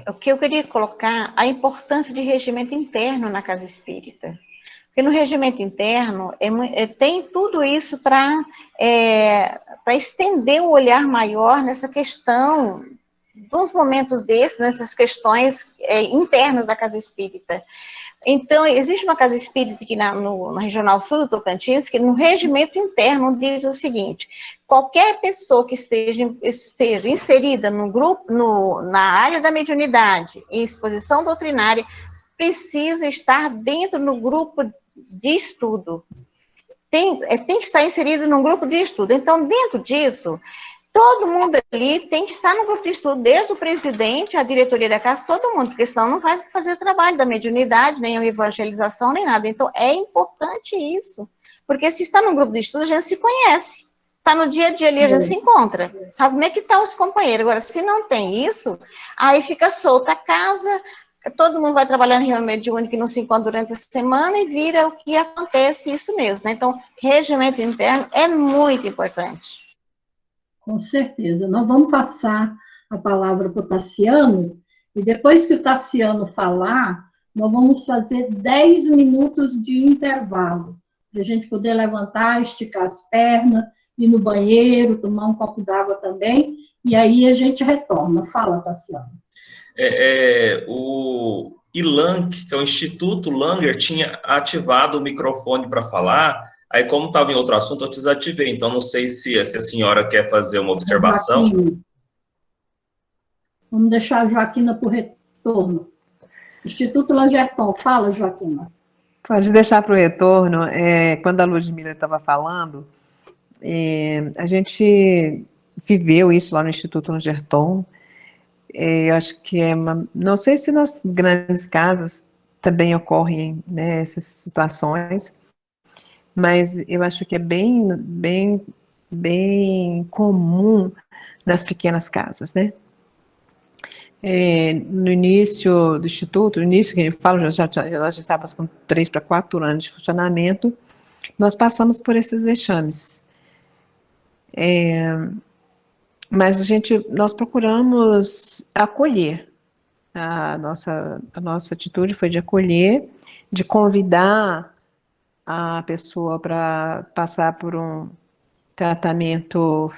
o que eu queria colocar, a importância de regimento interno na casa espírita. Porque no regimento interno tem tudo isso para estender o olhar maior nessa questão, dos momentos desses, nessas questões internas da casa espírita. Então, existe uma casa espírita aqui na Regional Sul do Tocantins, que no regimento interno diz o seguinte: qualquer pessoa que esteja inserida no grupo, na área da mediunidade, em exposição doutrinária, precisa estar dentro do grupo de estudo. Tem que estar inserido num grupo de estudo. Então, dentro disso, todo mundo ali tem que estar no grupo de estudo, desde o presidente, a diretoria da casa, todo mundo, porque senão não vai fazer o trabalho da mediunidade, nem a evangelização, nem nada. Então, é importante isso, porque se está no grupo de estudo, a gente se conhece. Está no dia a dia ali, a gente se encontra, sabe como é que estão os companheiros. Agora, se não tem isso, aí fica solta a casa, todo mundo vai trabalhando em reunião mediúnica que não se encontra durante a semana e vira o que acontece, isso mesmo, né? Então, regimento interno é muito importante. Com certeza. Nós vamos passar a palavra para o Tassiano, e depois que o Tassiano falar, nós vamos fazer 10 minutos de intervalo, para a gente poder levantar, esticar as pernas, ir no banheiro, tomar um copo d'água também, e aí a gente retorna. Fala, Tassiano. O ILANC, que é o Instituto Langer, tinha ativado o microfone para falar. Aí, como estava em outro assunto, eu desativei. Então, não sei se a senhora quer fazer uma observação. Joaquina. Vamos deixar a Joaquina para o retorno. Instituto Langerton, fala, Joaquina. Pode deixar para o retorno. Quando a Ludmila estava falando, a gente viveu isso lá no Instituto Langerton. Eu acho que não sei se nas grandes casas também ocorrem, né, essas situações, mas eu acho que é bem comum nas pequenas casas, né? No início do Instituto, no início que eu falo, nós já estávamos com 3 para 4 anos de funcionamento, nós passamos por esses vexames. Mas nós procuramos acolher. A nossa atitude foi de acolher, de convidar a pessoa para passar por um tratamento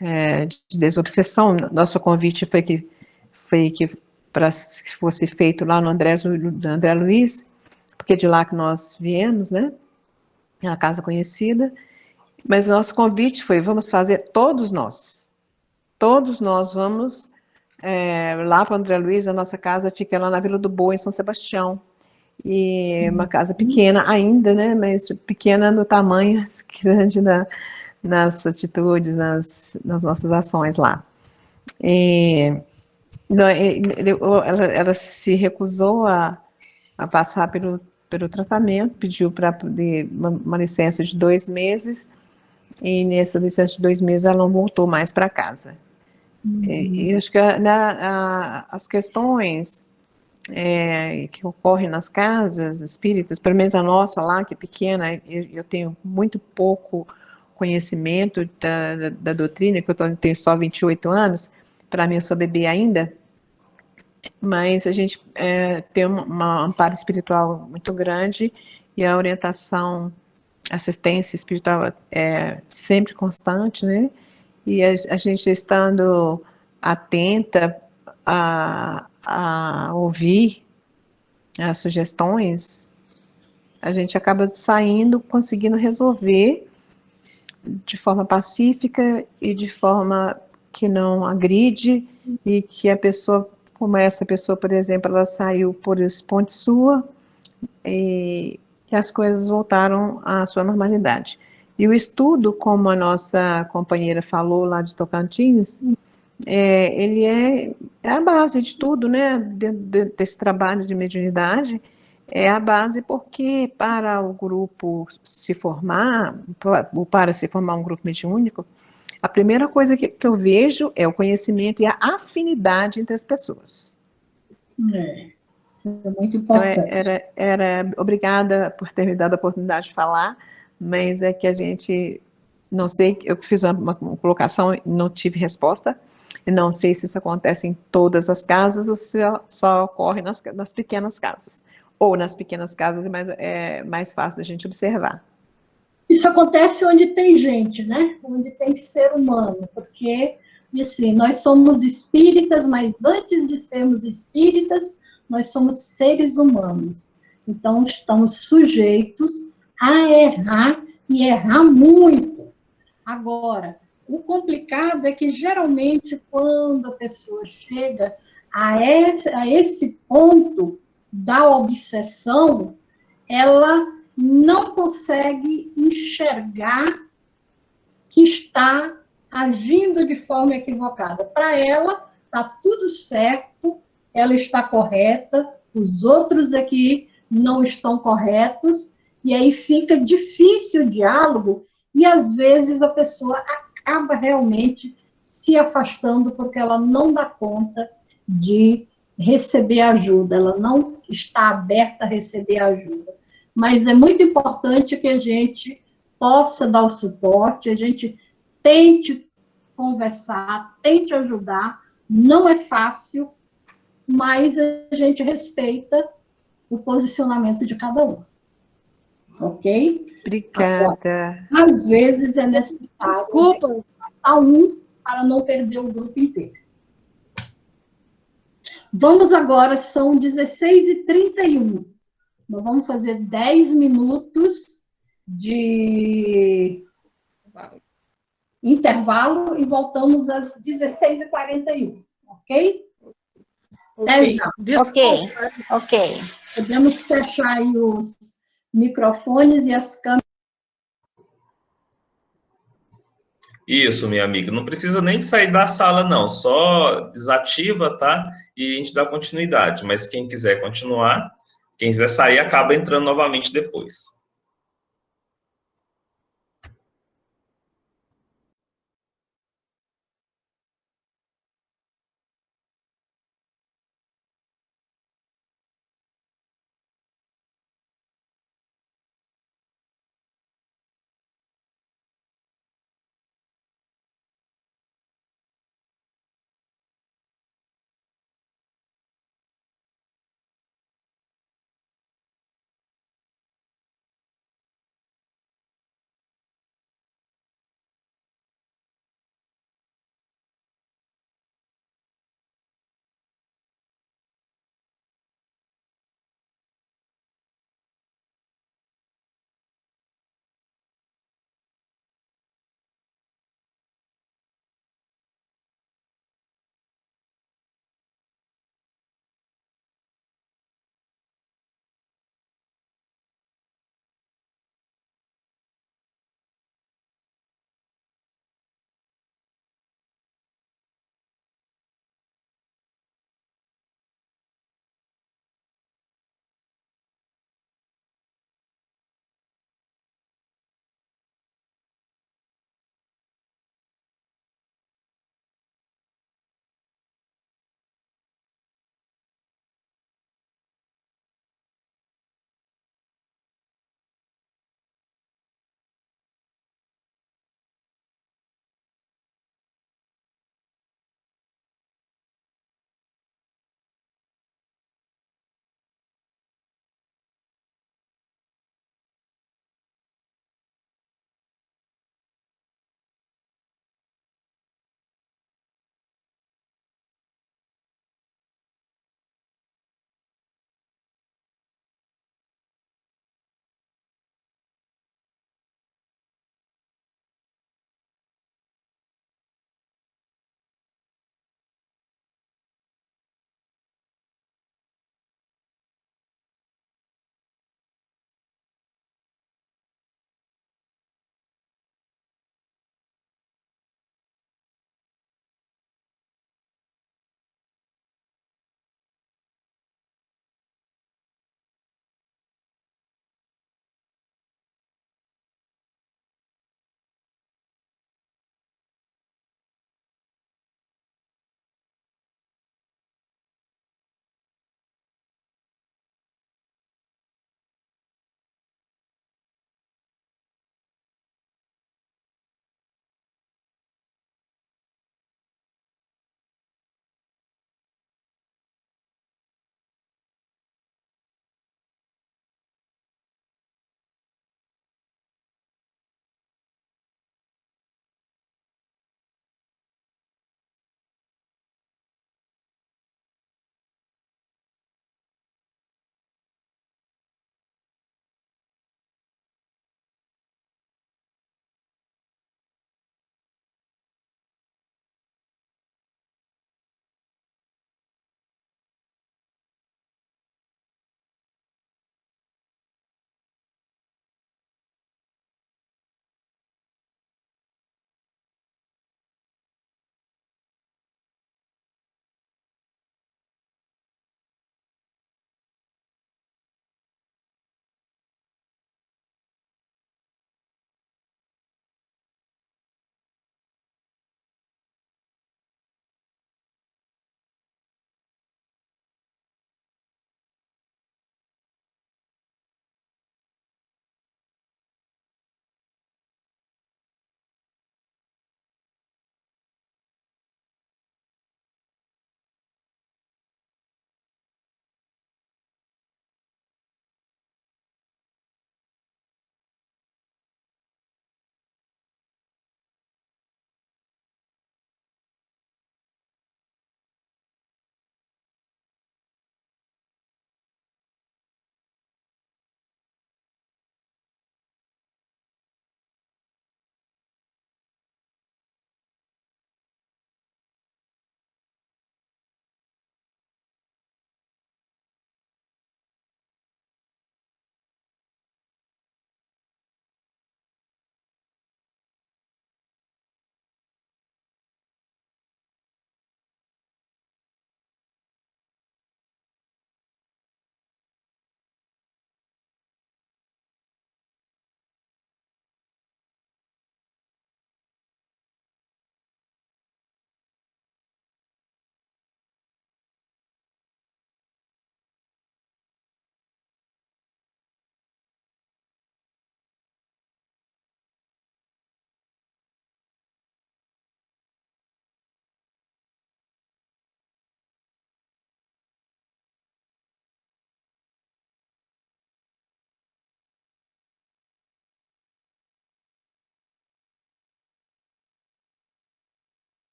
de desobsessão. Nosso convite foi que para que fosse feito lá no André Luiz, porque de lá que nós viemos, né? É uma casa conhecida. Mas o nosso convite foi: vamos fazer todos nós vamos lá para o André Luiz. A nossa casa fica lá na Vila do Boa, em São Sebastião, e uma casa pequena ainda, né, mas pequena no tamanho, grande nas atitudes, nas nossas ações lá. Ela se recusou a passar pelo tratamento, pediu para poder uma licença de 2 meses, e nessa licença de 2 meses ela não voltou mais para casa. E acho que as questões que ocorrem nas casas espíritas, pelo menos a nossa lá, que é pequena, eu tenho muito pouco conhecimento da doutrina, que eu tenho só 28 anos, para mim eu sou bebê ainda, mas a gente tem um amparo espiritual muito grande, e a orientação, assistência espiritual é sempre constante, né? E a gente estando atenta a ouvir as sugestões, a gente acaba saindo, conseguindo resolver de forma pacífica e de forma que não agride, e que a pessoa, como essa pessoa, por exemplo, ela saiu por ponte sua, e que as coisas voltaram à sua normalidade. E o estudo, como a nossa companheira falou lá de Tocantins, ele é a base de tudo, né, desse trabalho de mediunidade. É a base porque para o grupo se formar, para se formar um grupo mediúnico, a primeira coisa que eu vejo é o conhecimento e a afinidade entre as pessoas. Isso é muito importante. Então, obrigada por ter me dado a oportunidade de falar, mas é que a gente, não sei, eu fiz uma colocação e não tive resposta. Eu não sei se isso acontece em todas as casas ou se só ocorre nas pequenas casas. Ou nas pequenas casas é mais fácil da gente observar. Isso acontece onde tem gente, né? Onde tem ser humano, porque, assim, nós somos espíritas, mas antes de sermos espíritas, nós somos seres humanos. Então, estamos sujeitos a errar e errar muito. Agora, o complicado é que, geralmente, quando a pessoa chega a esse ponto da obsessão, ela não consegue enxergar que está agindo de forma equivocada. Para ela, está tudo certo, ela está correta, os outros aqui não estão corretos, e aí fica difícil o diálogo, e às vezes a pessoa acaba realmente se afastando porque ela não dá conta de receber ajuda, ela não está aberta a receber ajuda. Mas é muito importante que a gente possa dar o suporte, a gente tente conversar, tente ajudar. Não é fácil, mas a gente respeita o posicionamento de cada um. Ok? Obrigada. Agora, às vezes é necessário Desculpa. a um para não perder o grupo inteiro. Vamos agora, são 16h31. Nós vamos fazer 10 minutos de intervalo e voltamos às 16h41, ok? Ok. Ok, ok. Podemos fechar aí os microfones e as câmeras. Isso, minha amiga. Não precisa nem de sair da sala, não. Só desativa, tá? E a gente dá continuidade. Mas quem quiser continuar, quem quiser sair, acaba entrando novamente depois.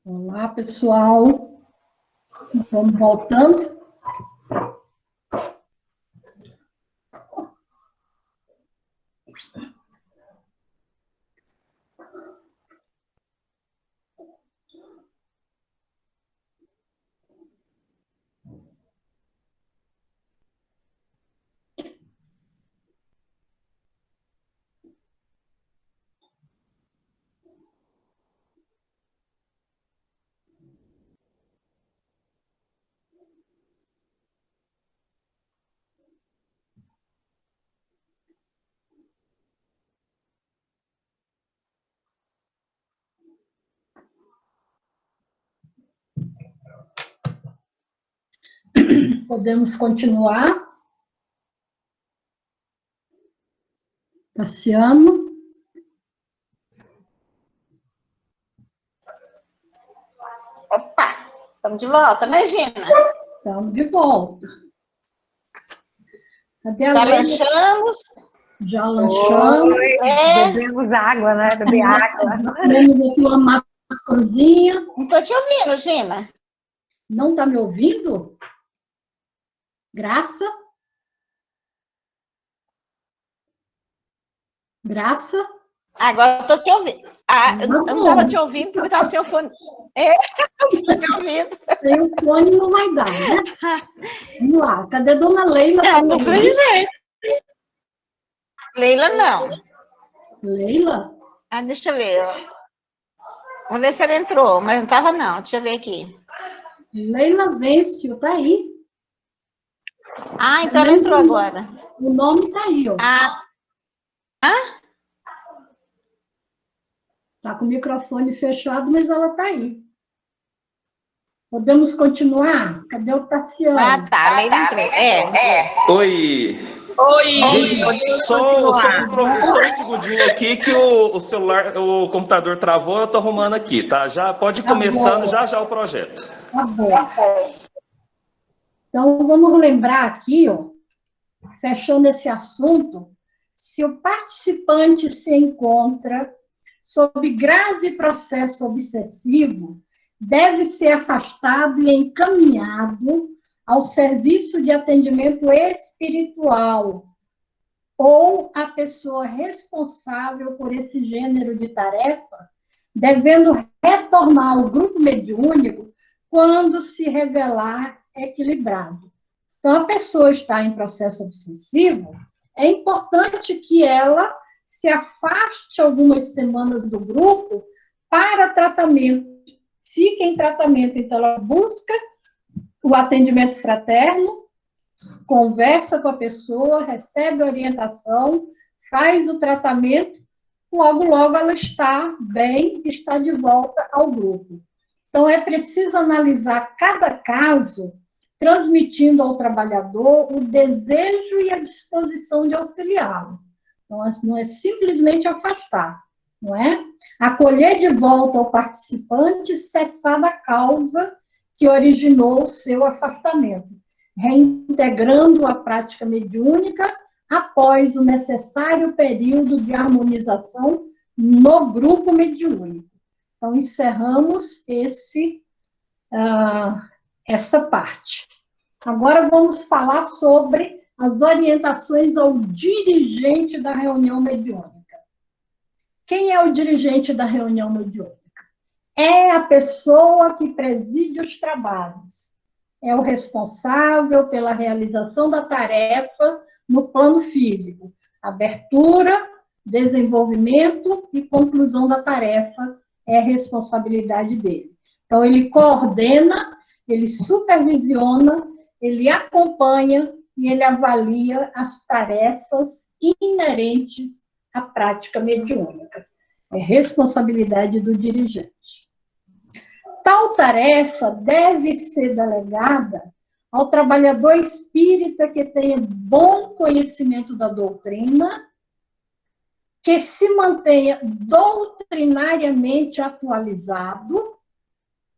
Olá, pessoal. Vamos voltando. Podemos continuar. Tassiano. Opa, estamos de volta, né, Gina? Estamos de volta. Cadê a Já Leila? lanchamos. Já lanchamos. Bebemos água, né? Beber água. Temos aqui uma maçãzinha. Não estou te ouvindo, Gina. Não está me ouvindo? Graça? Graça? Agora eu estou te ouvindo. Eu não Tá estava bom. te ouvindo porque estava sem o fone. Eu não estou te ouvindo. Sem o fone não vai dar, né? Vamos lá. Cadê a dona Leila? Tá me Não ouvindo? tem jeito. Leila, não. Leila? Deixa eu ver. Vamos ver se ela entrou, mas não estava, não. Deixa eu ver aqui. Leila Vêncio, tá aí. Então ela entrou agora. O nome tá aí, ó. Tá com o microfone fechado, mas ela tá aí. Podemos continuar? Cadê o Tassiano? Tá. A Leila entrou. Oi! Oi! Gente, só um segundinho aqui que o celular, o computador travou, eu tô arrumando aqui, tá? Já pode ir começando já o projeto. Tá bom. Então, vamos lembrar aqui, ó, fechando esse assunto, se o participante se encontra sob grave processo obsessivo, deve ser afastado e encaminhado ao serviço de atendimento espiritual ou a pessoa responsável por esse gênero de tarefa, devendo retornar ao grupo mediúnico quando se revelar equilibrado. Então, a pessoa está em processo obsessivo, é importante que ela se afaste algumas semanas do grupo para tratamento, fique em tratamento, então ela busca o atendimento fraterno, conversa com a pessoa, recebe orientação, faz o tratamento, logo ela está bem, está de volta ao grupo. Então, é preciso analisar cada caso, transmitindo ao trabalhador o desejo e a disposição de auxiliá-lo. Então, não é simplesmente afastar, não é? Acolher de volta ao participante, cessar da causa que originou o seu afastamento, reintegrando a prática mediúnica após o necessário período de harmonização no grupo mediúnico. Então, encerramos essa parte. Agora vamos falar sobre as orientações ao dirigente da reunião mediúnica. Quem é o dirigente da reunião mediúnica? É a pessoa que preside os trabalhos. É o responsável pela realização da tarefa no plano físico. Abertura, desenvolvimento e conclusão da tarefa é responsabilidade dele. Então, ele coordena, ele supervisiona, ele acompanha e ele avalia as tarefas inerentes à prática mediúnica. É responsabilidade do dirigente. Tal tarefa deve ser delegada ao trabalhador espírita que tenha bom conhecimento da doutrina, que se mantenha doutrinariamente atualizado,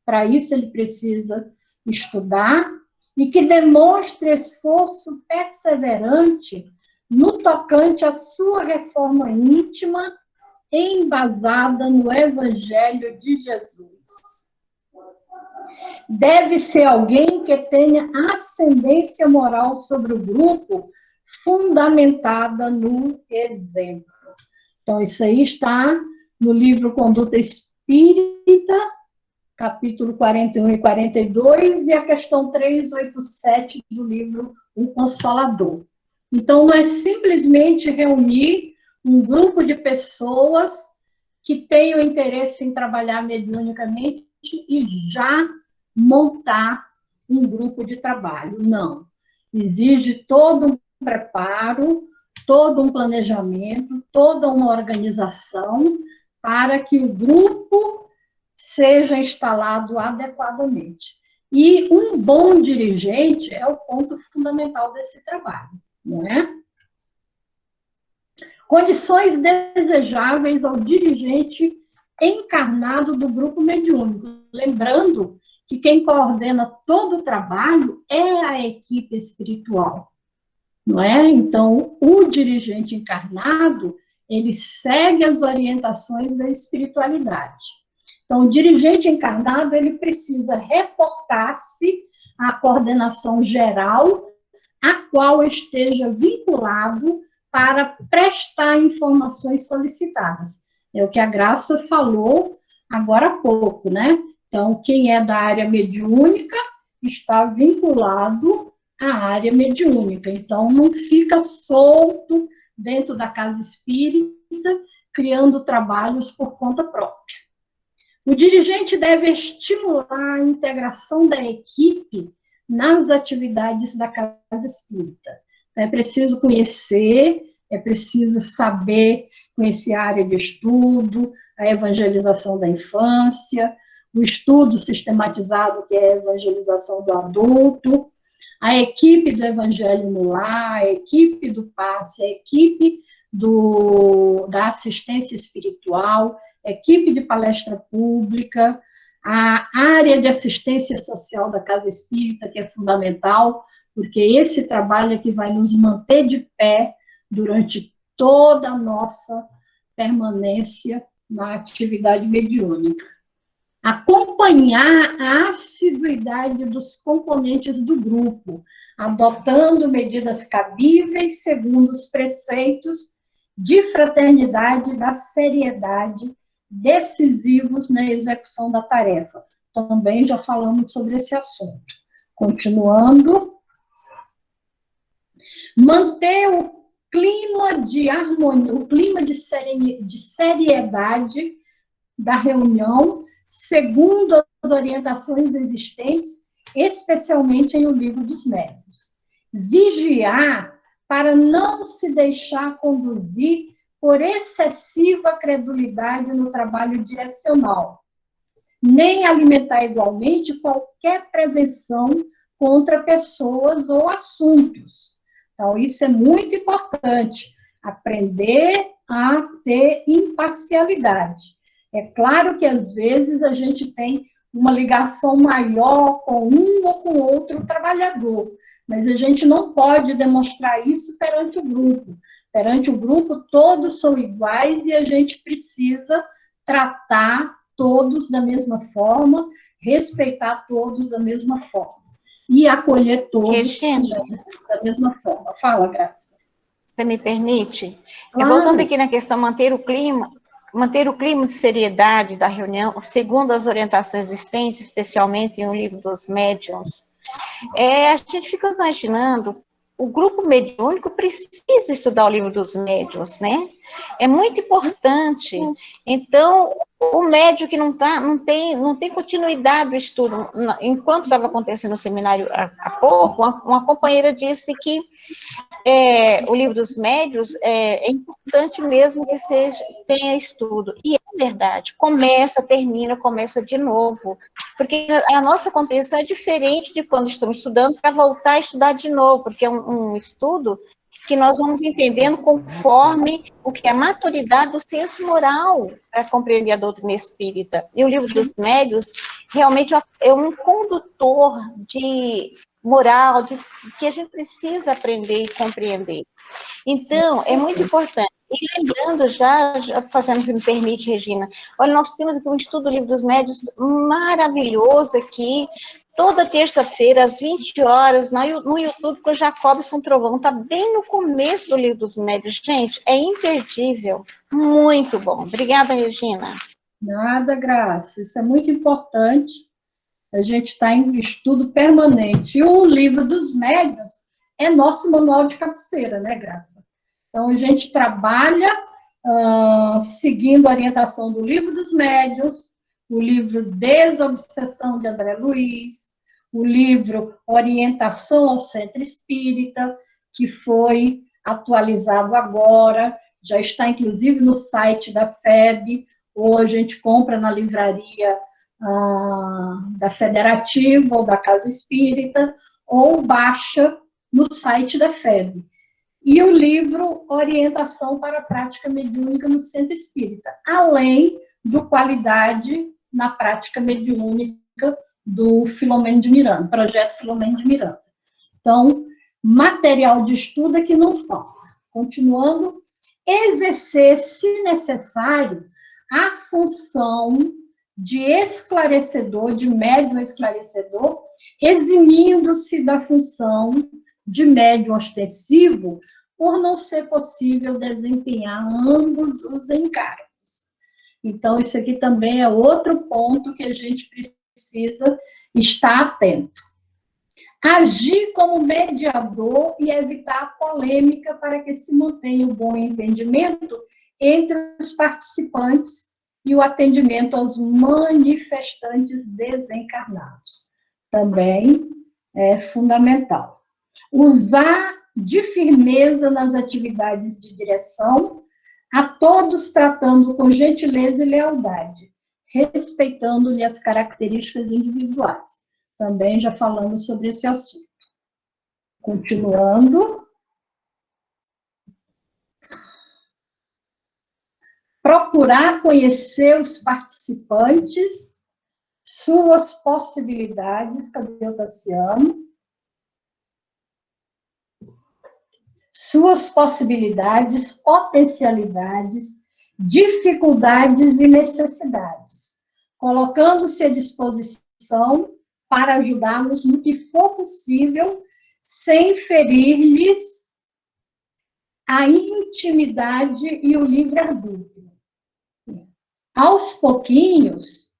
para isso ele precisa estudar, e que demonstre esforço perseverante no tocante à sua reforma íntima, embasada no Evangelho de Jesus. deve ser alguém que tenha ascendência moral sobre o grupo, fundamentada no exemplo. Então, isso aí está no livro Conduta Espírita, capítulo 41 e 42, e a questão 387 do livro O Consolador. Então, não é simplesmente reunir um grupo de pessoas que tenham interesse em trabalhar mediunicamente e já montar um grupo de trabalho. Não. Exige todo um preparo, todo um planejamento, toda uma organização para que o grupo seja instalado adequadamente. E um bom dirigente é o ponto fundamental desse trabalho, não é? Condições desejáveis ao dirigente encarnado do grupo mediúnico. Lembrando que quem coordena todo o trabalho é a equipe espiritual, não é? Então, o dirigente encarnado, ele segue as orientações da espiritualidade. Então, o dirigente encarnado, ele precisa reportar-se à coordenação geral, a qual esteja vinculado para prestar informações solicitadas. É o que a Graça falou agora há pouco, né? Então, quem é da área mediúnica está vinculado à área mediúnica. Então, não fica solto dentro da casa espírita, criando trabalhos por conta própria. O dirigente deve estimular a integração da equipe nas atividades da casa espírita. É preciso conhecer, é preciso saber, conhecer a área de estudo, a evangelização da infância, o estudo sistematizado, que é a evangelização do adulto, a equipe do Evangelho no Lar, a equipe do passe, a equipe da assistência espiritual, a equipe de palestra pública, a área de assistência social da casa espírita, que é fundamental, porque esse trabalho é que vai nos manter de pé durante toda a nossa permanência na atividade mediúnica. Acompanhar a assiduidade dos componentes do grupo, adotando medidas cabíveis segundo os preceitos de fraternidade e da seriedade decisivos na execução da tarefa. Também já falamos sobre esse assunto. Continuando, manter o clima de harmonia, o clima de seriedade da reunião, segundo as orientações existentes, especialmente em O Livro dos Médiuns. Vigiar para não se deixar conduzir por excessiva credulidade no trabalho direcional, nem alimentar igualmente qualquer prevenção contra pessoas ou assuntos. Então, isso é muito importante, aprender a ter imparcialidade. É claro que, às vezes, a gente tem uma ligação maior com um ou com outro trabalhador, mas a gente não pode demonstrar isso perante o grupo. Perante o grupo, todos são iguais e a gente precisa tratar todos da mesma forma, respeitar todos da mesma forma e acolher todos da mesma forma. Fala, Graça. Você me permite? Claro. Voltando aqui na questão manter o clima de seriedade da reunião, segundo as orientações existentes, especialmente em O Livro dos Médiuns, a gente fica imaginando, o grupo mediúnico precisa estudar O Livro dos Médiuns, né? É muito importante. Então, o médium que não tem continuidade do estudo, enquanto estava acontecendo no seminário há pouco, uma companheira disse que O Livro dos Médiuns é importante mesmo que tenha estudo. E é verdade, termina, começa de novo. Porque a nossa compreensão é diferente de quando estamos estudando para voltar a estudar de novo, porque é um estudo que nós vamos entendendo conforme o que é a maturidade do senso moral para compreender a doutrina espírita. E O Livro dos Médiuns realmente é um condutor de moral, que a gente precisa aprender e compreender. Então, é muito importante. E lembrando, já fazendo o que me permite, Regina, olha, nós temos aqui um estudo do Livro dos Médiuns maravilhoso aqui, toda terça-feira, às 20 horas, no YouTube, com o Jacobson Trovão, está bem no começo do Livro dos Médiuns. Gente, é imperdível, muito bom. Obrigada, Regina. Nada, Graça, isso é muito importante. A gente está em estudo permanente. E o Livro dos Médiuns é nosso manual de cabeceira, né, Graça? Então, a gente trabalha seguindo a orientação do Livro dos Médiuns, o livro Desobsessão de André Luiz, o livro Orientação ao Centro Espírita, que foi atualizado agora, já está inclusive no site da FEB, ou a gente compra na livraria da Federativa ou da Casa Espírita, ou baixa no site da FEB. E o livro Orientação para a Prática Mediúnica no Centro Espírita, além do Qualidade na Prática Mediúnica do Filomeno de Miranda, projeto Filomeno de Miranda. Então, material de estudo é que não falta. Continuando, exercer, se necessário, a função de esclarecedor, de médium esclarecedor, eximindo-se da função de médium ostensivo, por não ser possível desempenhar ambos os encargos. Então, isso aqui também é outro ponto que a gente precisa estar atento. Agir como mediador e evitar a polêmica para que se mantenha o bom entendimento entre os participantes e o atendimento aos manifestantes desencarnados. Também é fundamental. Usar de firmeza nas atividades de direção, a todos tratando com gentileza e lealdade, respeitando-lhe as características individuais. Também já falamos sobre esse assunto. Continuando. Procurar conhecer os participantes, suas possibilidades, cadê o Tassiano? Suas possibilidades, potencialidades, dificuldades e necessidades, colocando-se à disposição para ajudá-los no que for possível, sem ferir-lhes a intimidade e o livre-arbítrio. Aos pouquinhos,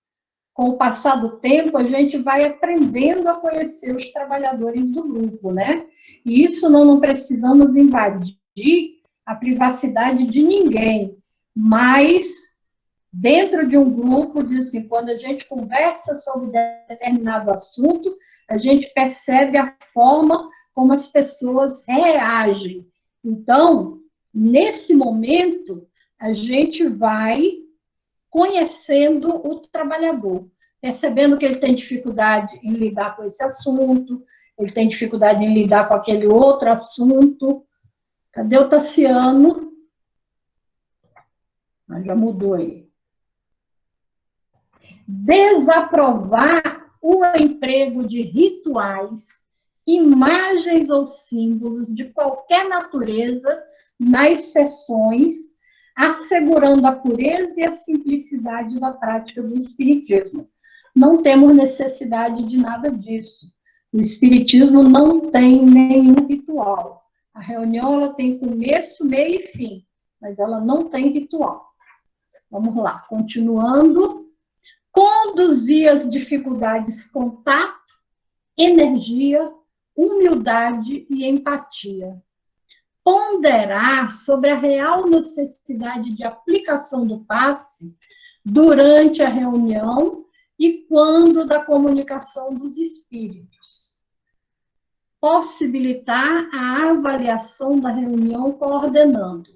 com o passar do tempo, a gente vai aprendendo a conhecer os trabalhadores do grupo, né? E isso não precisamos invadir a privacidade de ninguém, mas dentro de um grupo, assim, quando a gente conversa sobre determinado assunto, a gente percebe a forma como as pessoas reagem. Então, nesse momento, a gente vai conhecendo o trabalhador, percebendo que ele tem dificuldade em lidar com esse assunto, ele tem dificuldade em lidar com aquele outro assunto. Cadê o Tassiano? Já mudou aí. Desaprovar o emprego de rituais, imagens ou símbolos de qualquer natureza nas sessões, assegurando a pureza e a simplicidade da prática do espiritismo. Não temos necessidade de nada disso. O espiritismo não tem nenhum ritual. A reunião ela tem começo, meio e fim, mas ela não tem ritual. Vamos lá, continuando. Conduzir as dificuldades com tato, energia, humildade e empatia. Ponderar sobre a real necessidade de aplicação do passe durante a reunião e quando da comunicação dos espíritos. Possibilitar a avaliação da reunião coordenando.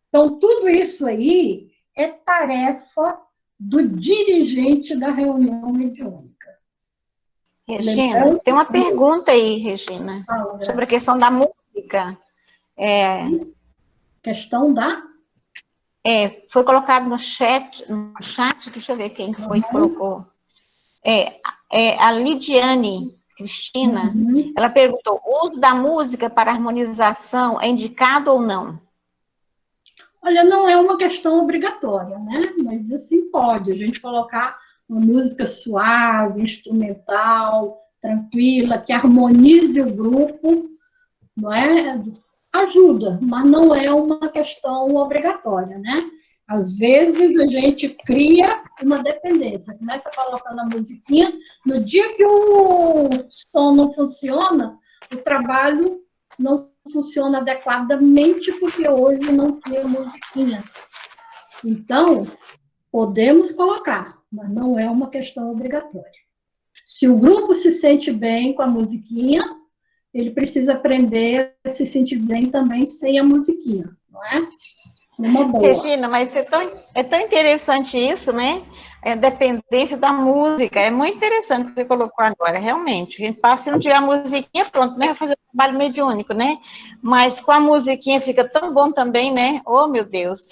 Então, tudo isso aí é tarefa do dirigente da reunião mediúnica. Regina, tem uma pergunta aí, Regina, sobre a questão da música. Questão da? Foi colocado no chat, deixa eu ver quem foi que colocou. A Lidiane Cristina, ela perguntou, o uso da música para harmonização é indicado ou não? Olha, não é uma questão obrigatória, né? Mas assim pode, a gente colocar uma música suave, instrumental, tranquila, que harmonize o grupo, não é? Ajuda, mas não é uma questão obrigatória, né? Às vezes a gente cria uma dependência, começa colocando a musiquinha, no dia que o som não funciona, o trabalho não funciona adequadamente porque hoje não tinha musiquinha. Então, podemos colocar, mas não é uma questão obrigatória. Se o grupo se sente bem com a musiquinha, ele precisa aprender a se sentir bem também sem a musiquinha, não é? Uma boa. Regina, mas é tão interessante isso, né? A dependência da música. É muito interessante o que você colocou agora, realmente. A gente passa, se não tiver a musiquinha, pronto, né? Vai fazer um trabalho mediúnico, né? Mas com a musiquinha fica tão bom também, né? Oh, meu Deus!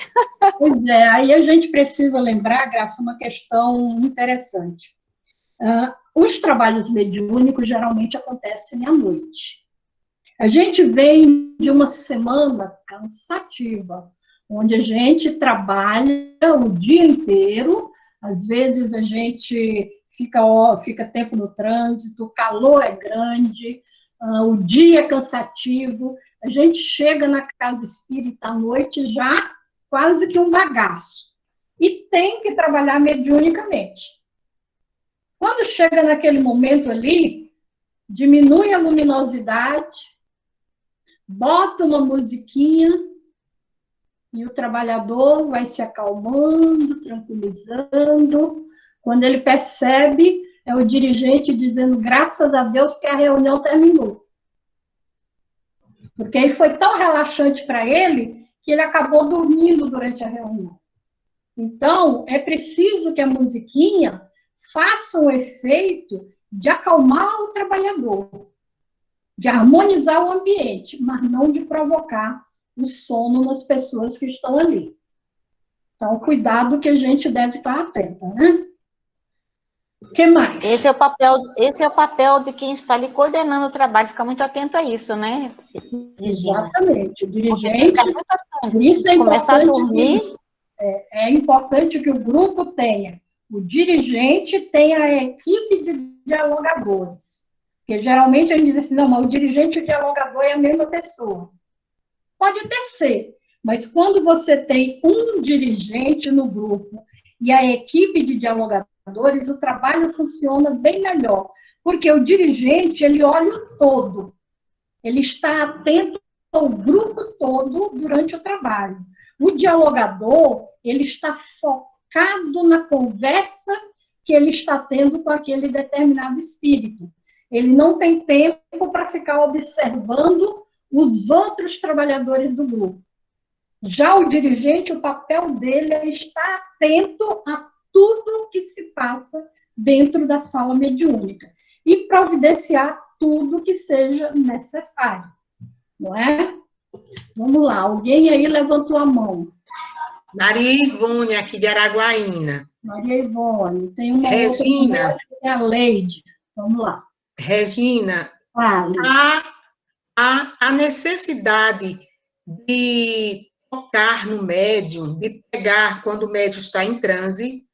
Pois é, aí a gente precisa lembrar, Graça, uma questão interessante. Os trabalhos mediúnicos geralmente acontecem à noite. A gente vem de uma semana cansativa, onde a gente trabalha o dia inteiro, às vezes a gente fica tempo no trânsito, o calor é grande, o dia é cansativo, a gente chega na casa espírita à noite já quase que um bagaço, e tem que trabalhar mediunicamente. Quando chega naquele momento ali, diminui a luminosidade, bota uma musiquinha, e o trabalhador vai se acalmando, tranquilizando. Quando ele percebe, é o dirigente dizendo, graças a Deus que a reunião terminou. Porque aí foi tão relaxante para ele, que ele acabou dormindo durante a reunião. Então, é preciso que a musiquinha faça um efeito de acalmar o trabalhador, de harmonizar o ambiente, mas não de provocar o sono nas pessoas que estão ali. Então, cuidado que a gente deve estar atenta, né? O que mais? Esse é o papel de quem está ali coordenando o trabalho, ficar muito atento a isso, né, Regina? Exatamente. O dirigente, por isso é começar a dormir. É importante que o grupo tenha, o dirigente tenha a equipe de dialogadores. Porque geralmente a gente diz assim, não, mas o dirigente e o dialogador é a mesma pessoa. Pode até ser, mas quando você tem um dirigente no grupo e a equipe de dialogadores, o trabalho funciona bem melhor, porque o dirigente, ele olha o todo, ele está atento ao grupo todo durante o trabalho. O dialogador, ele está focado na conversa que ele está tendo com aquele determinado espírito. Ele não tem tempo para ficar observando os outros trabalhadores do grupo. Já o dirigente, o papel dele é estar atento a tudo que se passa dentro da sala mediúnica e providenciar tudo que seja necessário, não é? Vamos lá, alguém aí levantou a mão. Maria Ivone, aqui de Araguaína. Maria Ivone, tem uma Regina. outra que é a Leide. Vamos lá. Regina, Fale. a necessidade de tocar no médium, de pegar quando o médium está em transe,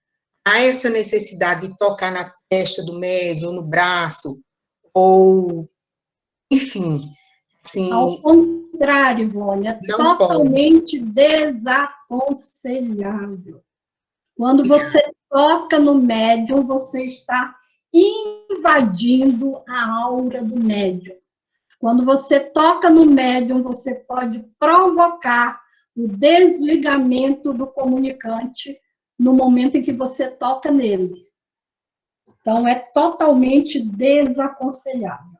há essa necessidade de tocar na testa do médium, no braço, ou, enfim, assim... Ao contrário, Ivone, é totalmente desaconselhável. Quando você toca no médium, você está invadindo a aura do médium. Quando você toca no médium, você pode provocar o desligamento do comunicante no momento em que você toca nele. Então, é totalmente desaconselhável.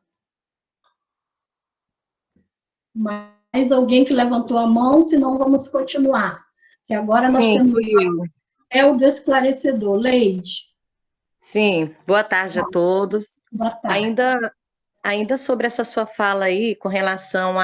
Mais alguém que levantou a mão, senão vamos continuar. Que agora nós temos o do esclarecedor. Leide. Sim, boa tarde a todos. Boa tarde. Ainda sobre essa sua fala aí, com relação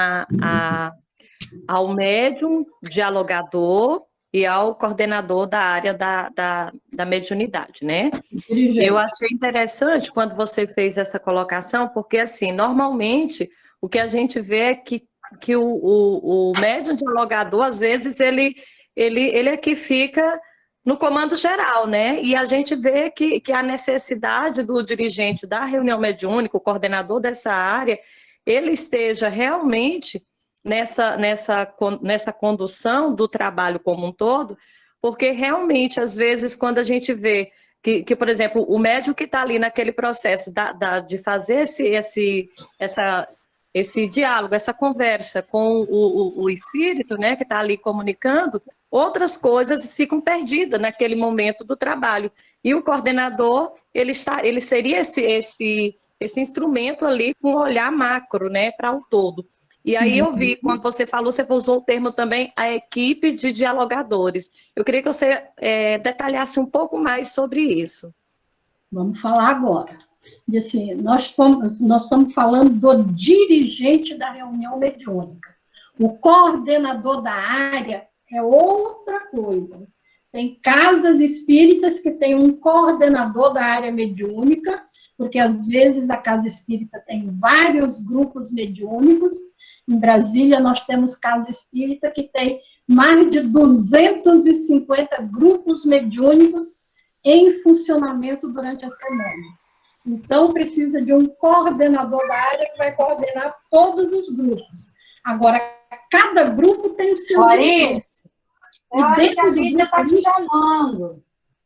ao médium dialogador e ao coordenador da área da mediunidade, né? Eu achei interessante quando você fez essa colocação, porque, assim, normalmente, o que a gente vê é que o médium dialogador, às vezes, ele é que fica no comando geral, né? E a gente vê que a necessidade do dirigente da reunião mediúnica, o coordenador dessa área, ele esteja realmente nessa condução do trabalho como um todo, porque realmente, às vezes, quando a gente vê que por exemplo, o médium que está ali naquele processo de fazer esse diálogo, essa conversa com o espírito, né, que está ali comunicando, outras coisas ficam perdidas naquele momento do trabalho. E o coordenador, ele seria esse instrumento ali com um olhar macro, né, para o todo. E aí eu vi, quando você falou, você usou o termo também, a equipe de dialogadores. Eu queria que você detalhasse um pouco mais sobre isso. Vamos falar agora. E assim, nós estamos falando do dirigente da reunião mediúnica. O coordenador da área é outra coisa. Tem casas espíritas que tem um coordenador da área mediúnica, porque às vezes a casa espírita tem vários grupos mediúnicos. Em Brasília, nós temos casa espírita que tem mais de 250 grupos mediúnicos em funcionamento durante a semana. Então, precisa de um coordenador da área que vai coordenar todos os grupos. Agora, cada grupo tem o seu Clarice, eu acho que a Lídia está te chamando.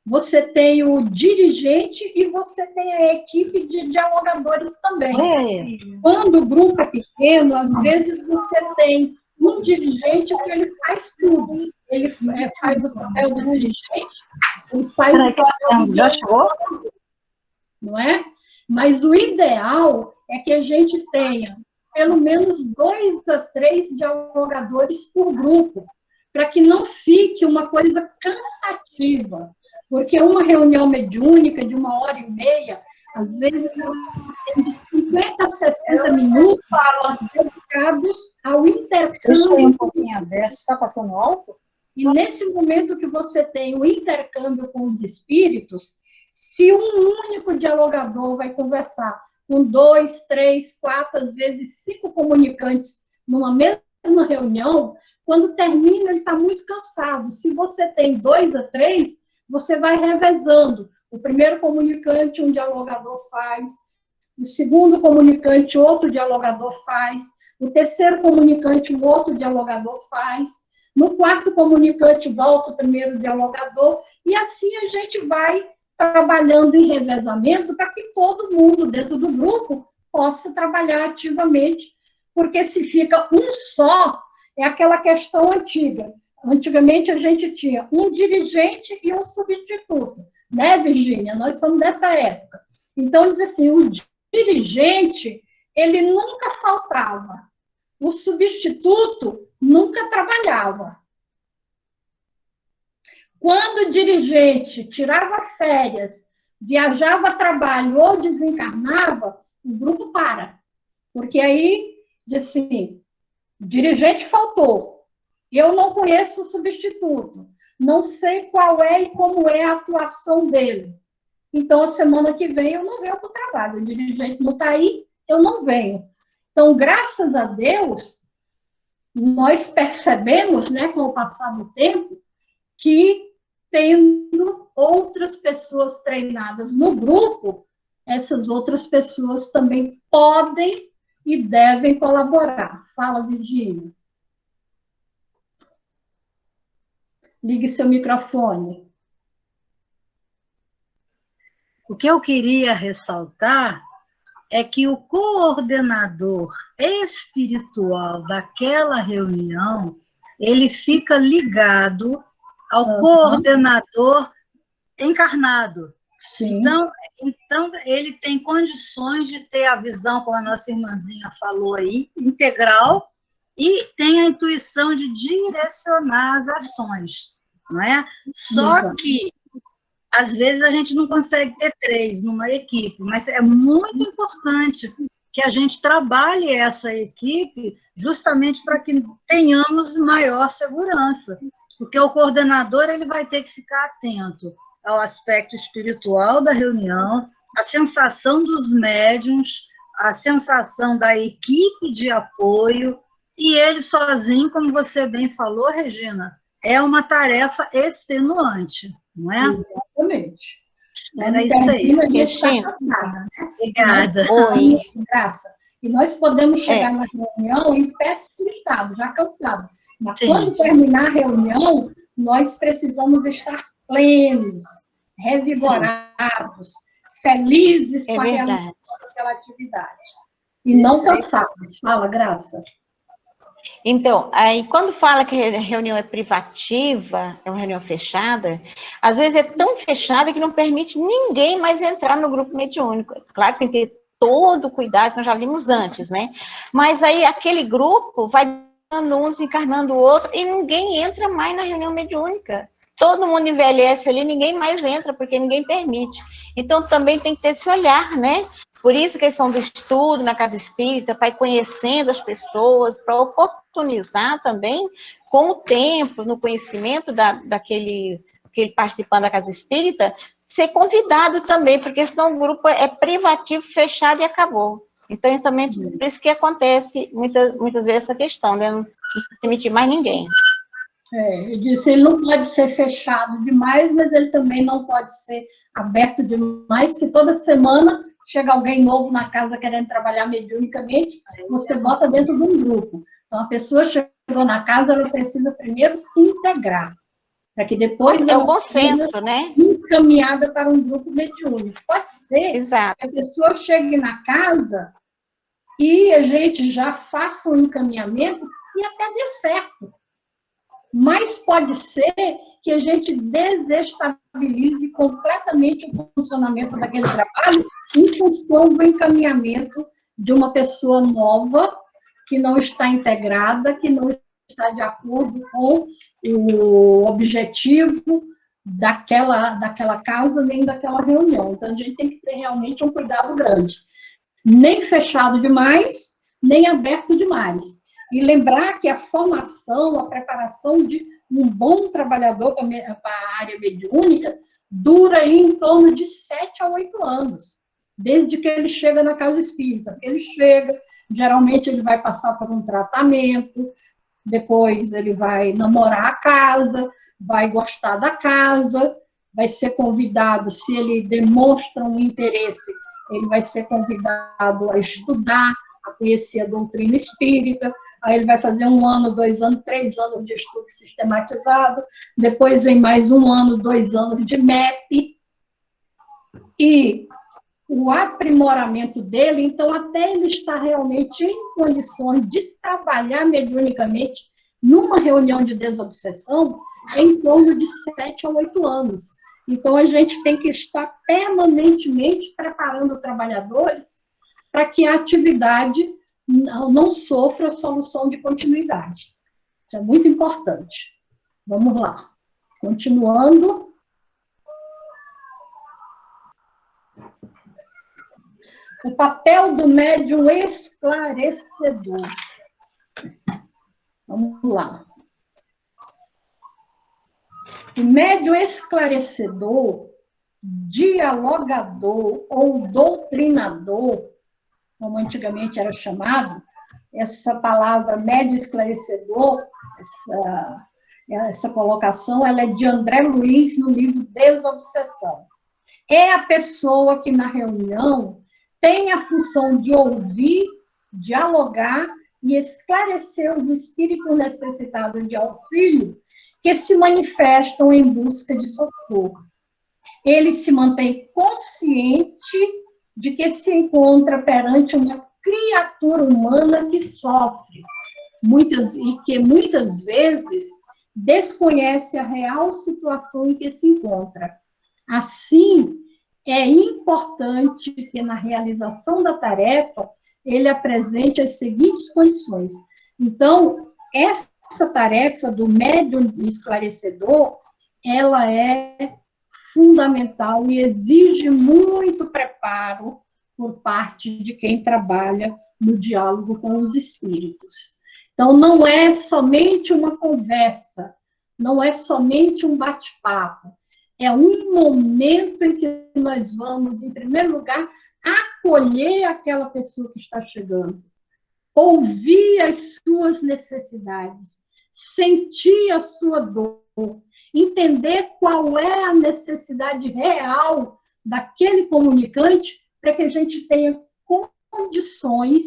Você tem o dirigente e você tem a equipe de dialogadores também. Quando o grupo é pequeno, às vezes você tem um dirigente que ele faz tudo. Ele faz o papel do dirigente, ele faz o papel do dialogador, não é? Mas o ideal é que a gente tenha pelo menos 2 a 3 dialogadores por grupo, para que não fique uma coisa cansativa. Porque uma reunião mediúnica de 1h30, às vezes, tem de 50 a 60 minutos dedicados ao intercâmbio. Deixa aí um pouquinho aberto, está passando alto? E nesse momento que você tem o intercâmbio com os espíritos, se um único dialogador vai conversar com 2, 3, 4, às vezes 5 comunicantes numa mesma reunião, quando termina, ele está muito cansado. Se você tem 2 a 3, você vai revezando. O primeiro comunicante, um dialogador faz. O segundo comunicante, outro dialogador faz. O terceiro comunicante, um outro dialogador faz. No quarto comunicante, volta o primeiro dialogador. E assim a gente vai trabalhando em revezamento para que todo mundo dentro do grupo possa trabalhar ativamente. Porque se fica um só, é aquela questão antiga. Antigamente, a gente tinha um dirigente e um substituto, né, Virgínia? Nós somos dessa época. Então, diz assim, o dirigente, ele nunca faltava. O substituto nunca trabalhava. Quando o dirigente tirava férias, viajava a trabalho ou desencarnava, o grupo para. Porque aí, diz assim, o dirigente faltou. Eu não conheço o substituto, não sei qual é e como é a atuação dele. Então, a semana que vem eu não venho para o trabalho, o dirigente não está aí, eu não venho. Então, graças a Deus, nós percebemos, né, com o passar do tempo, que tendo outras pessoas treinadas no grupo, essas outras pessoas também podem e devem colaborar. Fala, Virgínia. Ligue seu microfone. O que eu queria ressaltar é que o coordenador espiritual daquela reunião, ele fica ligado ao coordenador encarnado. Sim. Então, ele tem condições de ter a visão, como a nossa irmãzinha falou aí, integral, e tem a intuição de direcionar as ações, não é? Só que, às vezes, a gente não consegue ter 3 numa equipe, mas é muito importante que a gente trabalhe essa equipe justamente para que tenhamos maior segurança, porque o coordenador ele vai ter que ficar atento ao aspecto espiritual da reunião, a sensação dos médiuns, a sensação da equipe de apoio. E ele sozinho, como você bem falou, Regina, é uma tarefa extenuante, não é? Exatamente. Era isso aí. A gente está Cristina. cansada, né? Obrigada. Oi. Graça. E nós podemos chegar na reunião em péssimo estado, já cansado. Mas Sim. quando terminar a reunião, nós precisamos estar plenos, revigorados, felizes com a realização daquela atividade. E não cansados. Fala, Graça. Então, aí quando fala que a reunião é privativa, é uma reunião fechada, às vezes é tão fechada que não permite ninguém mais entrar no grupo mediúnico. Claro que tem que ter todo o cuidado que nós já vimos antes, né? Mas aí aquele grupo vai dando uns encarnando o outro e ninguém entra mais na reunião mediúnica. Todo mundo envelhece ali, ninguém mais entra, porque ninguém permite. Então, também tem que ter esse olhar, né? Por isso a questão do estudo na casa espírita, vai conhecendo as pessoas, para oportunizar também, com o tempo, no conhecimento daquele participante da casa espírita, ser convidado também, porque senão o grupo é privativo, fechado e acabou. Então, isso também, por isso que acontece muitas vezes essa questão, né? Não permitir mais ninguém. Eu disse, ele não pode ser fechado demais, mas ele também não pode ser aberto demais, que toda semana chega alguém novo na casa querendo trabalhar mediunicamente, você bota dentro de um grupo. Então, a pessoa chegou na casa, ela precisa primeiro se integrar, para que depois ela o consenso, seja né? encaminhada para um grupo mediúnico. Pode ser Exato. que a pessoa chegue na casa e a gente já faça um encaminhamento e até dê certo. Mas pode ser que a gente desestabilize completamente o funcionamento daquele trabalho em função do encaminhamento de uma pessoa nova que não está integrada, que não está de acordo com o objetivo daquela casa, nem daquela reunião. Então, a gente tem que ter realmente um cuidado grande. Nem fechado demais, nem aberto demais. E lembrar que a formação, a preparação de um bom trabalhador para a área mediúnica dura aí em torno de 7 a 8 anos, desde que ele chega na casa espírita. Ele chega, geralmente ele vai passar por um tratamento, depois ele vai namorar a casa, vai gostar da casa, vai ser convidado, se ele demonstra um interesse, ele vai ser convidado a estudar, a conhecer a doutrina espírita, aí ele vai fazer 1 ano, 2 anos, 3 anos de estudo sistematizado, depois vem mais 1 ano, 2 anos de MEP, e o aprimoramento dele, então, até ele estar realmente em condições de trabalhar mediunicamente numa reunião de desobsessão, em torno de 7 a 8 anos. Então, a gente tem que estar permanentemente preparando trabalhadores para que a atividade não sofra solução de continuidade. Isso é muito importante. Vamos lá. Continuando. O papel do médium esclarecedor. Vamos lá. O médium esclarecedor, dialogador ou doutrinador, como antigamente era chamado, essa palavra médium esclarecedor, essa colocação, ela é de André Luiz, no livro Desobsessão. É a pessoa que, na reunião, tem a função de ouvir, dialogar e esclarecer os espíritos necessitados de auxílio que se manifestam em busca de socorro. Ele se mantém consciente de que se encontra perante uma criatura humana que sofre, e que muitas vezes desconhece a real situação em que se encontra. Assim, é importante que na realização da tarefa ele apresente as seguintes condições. Então, essa tarefa do médium esclarecedor, ela é fundamental e exige muito preparo por parte de quem trabalha no diálogo com os espíritos. Então, não é somente uma conversa, não é somente um bate-papo, é um momento em que nós vamos, em primeiro lugar, acolher aquela pessoa que está chegando, ouvir as suas necessidades, sentir a sua dor, entender qual é a necessidade real daquele comunicante, para que a gente tenha condições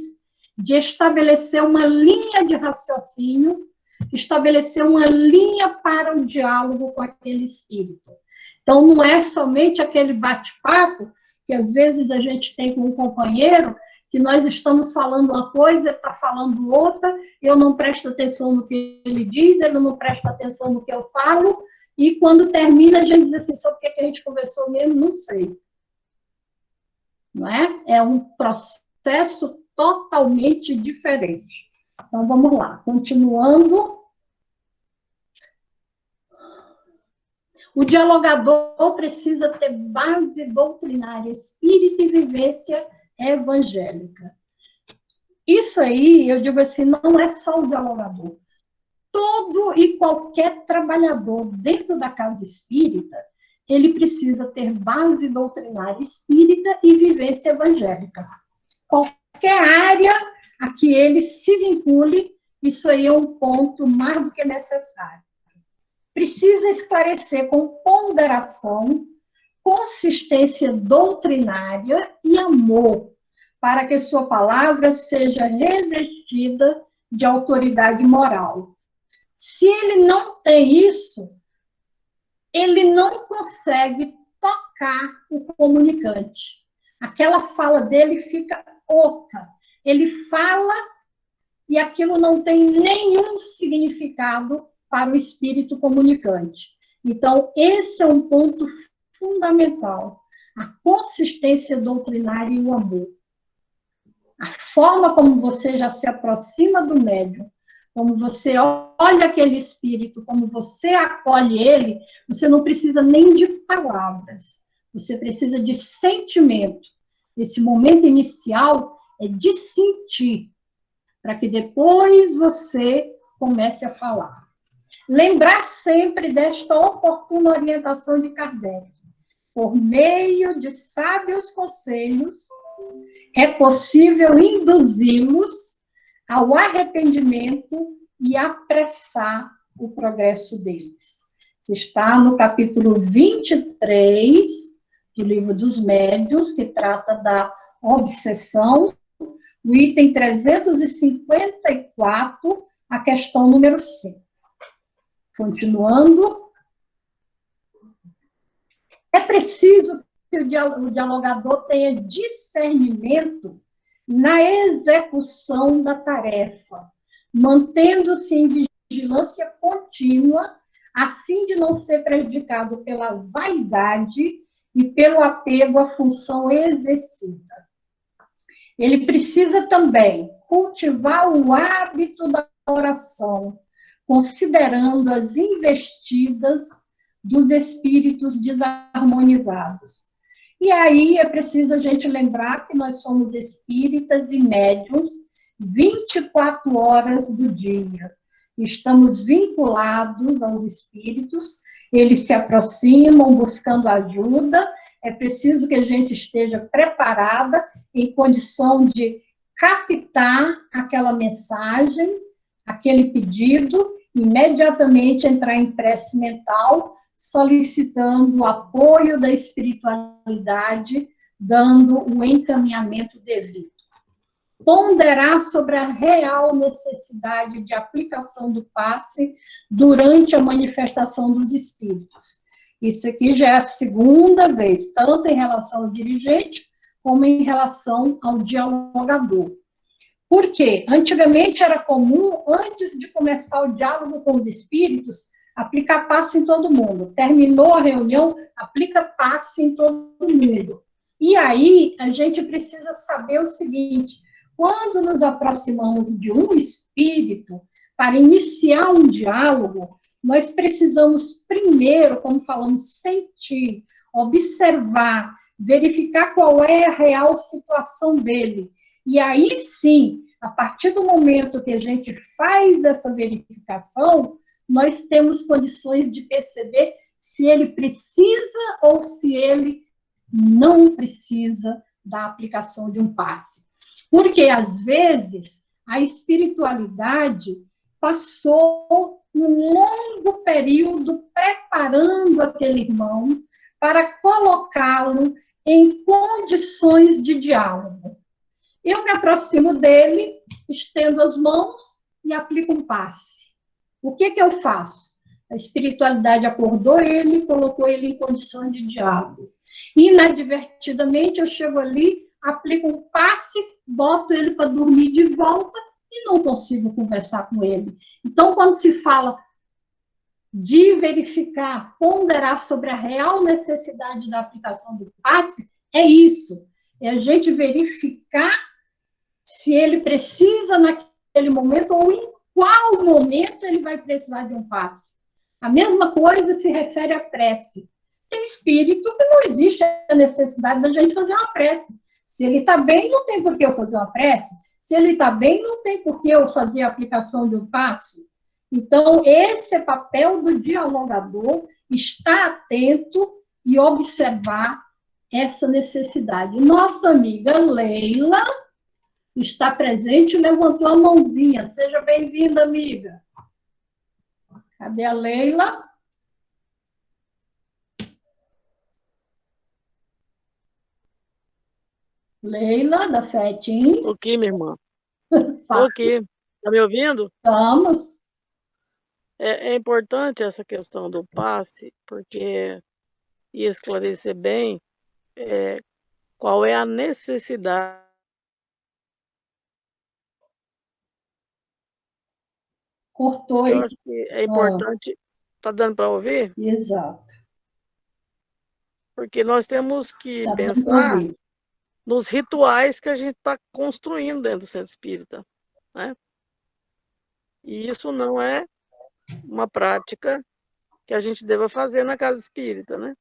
de estabelecer uma linha de raciocínio, estabelecer uma linha para o diálogo com aquele espírito. Então, não é somente aquele bate-papo que às vezes a gente tem com um companheiro, que nós estamos falando uma coisa, ele está falando outra, eu não presto atenção no que ele diz, ele não presta atenção no que eu falo, e quando termina a gente diz assim, sobre o que a gente conversou mesmo, não sei. Não é? É um processo totalmente diferente. Então, vamos lá, continuando. O dialogador precisa ter base doutrinária espírita e vivência evangélica. Isso aí, eu digo assim, não é só o dialogador. Todo e qualquer trabalhador dentro da casa espírita, ele precisa ter base doutrinária espírita e vivência evangélica. Qualquer área a que ele se vincule, isso aí é um ponto mais do que necessário. Precisa esclarecer com ponderação, consistência doutrinária e amor, para que sua palavra seja revestida de autoridade moral. Se ele não tem isso, ele não consegue tocar o comunicante. Aquela fala dele fica oca. Ele fala e aquilo não tem nenhum significado para o espírito comunicante. Então, esse é um ponto fundamental. A consistência doutrinária e o amor. A forma como você já se aproxima do médium, como você olha aquele espírito, como você acolhe ele, você não precisa nem de palavras, você precisa de sentimento. Esse momento inicial é de sentir, para que depois você comece a falar. Lembrar sempre desta oportuna orientação de Kardec. Por meio de sábios conselhos, é possível induzi-los ao arrependimento e apressar o progresso deles. Isso está no capítulo 23 do Livro dos Médiuns, que trata da obsessão, o item 354, a questão número 5. Continuando. É preciso que o dialogador tenha discernimento na execução da tarefa, mantendo-se em vigilância contínua, a fim de não ser prejudicado pela vaidade e pelo apego à função exercida. Ele precisa também cultivar o hábito da oração, considerando as investidas dos espíritos desarmonizados. E aí é preciso a gente lembrar que nós somos espíritas e médiuns 24 horas do dia. Estamos vinculados aos espíritos, eles se aproximam buscando ajuda, é preciso que a gente esteja preparada, em condição de captar aquela mensagem, aquele pedido, imediatamente entrar em prece mental, solicitando o apoio da espiritualidade, dando o encaminhamento devido. Ponderar sobre a real necessidade de aplicação do passe durante a manifestação dos espíritos. Isso aqui já é a segunda vez, tanto em relação ao dirigente, como em relação ao dialogador. Por quê? Antigamente era comum, antes de começar o diálogo com os espíritos, aplicar passe em todo mundo. Terminou a reunião, aplica passe em todo mundo. E aí, a gente precisa saber o seguinte, quando nos aproximamos de um espírito, para iniciar um diálogo, nós precisamos primeiro, como falamos, sentir, observar, verificar qual é a real situação dele. E aí sim, a partir do momento que a gente faz essa verificação, nós temos condições de perceber se ele precisa ou se ele não precisa da aplicação de um passe. Porque, às vezes, a espiritualidade passou um longo período preparando aquele irmão para colocá-lo em condições de diálogo. Eu me aproximo dele, estendo as mãos e aplico um passe. O que eu faço? A espiritualidade acordou ele, colocou ele em condição de diálogo. Inadvertidamente, eu chego ali, aplico um passe, boto ele para dormir de volta e não consigo conversar com ele. Então, quando se fala de verificar, ponderar sobre a real necessidade da aplicação do passe, é isso. É a gente verificar se ele precisa naquele momento ou em qual momento ele vai precisar de um passe. A mesma coisa se refere à prece. Tem espírito que não existe a necessidade da gente fazer uma prece. Se ele está bem, não tem por que eu fazer uma prece. Se ele está bem, não tem por que eu fazer a aplicação de um passe. Então, esse é o papel do dialogador, estar atento e observar essa necessidade. Nossa amiga Leila está presente e levantou a mãozinha. Seja bem-vinda, amiga. Cadê a Leila? Leila, da FETINS. O que, minha irmã? O que? Está me ouvindo? Estamos. É importante essa questão do passe, porque ia esclarecer bem qual é a necessidade. Cortou. Eu acho que é importante. Está dando para ouvir? Exato. Porque nós temos que Tá pensar dando nos rituais que a gente está construindo dentro do centro espírita, né? E isso não é uma prática que a gente deva fazer na casa espírita, né?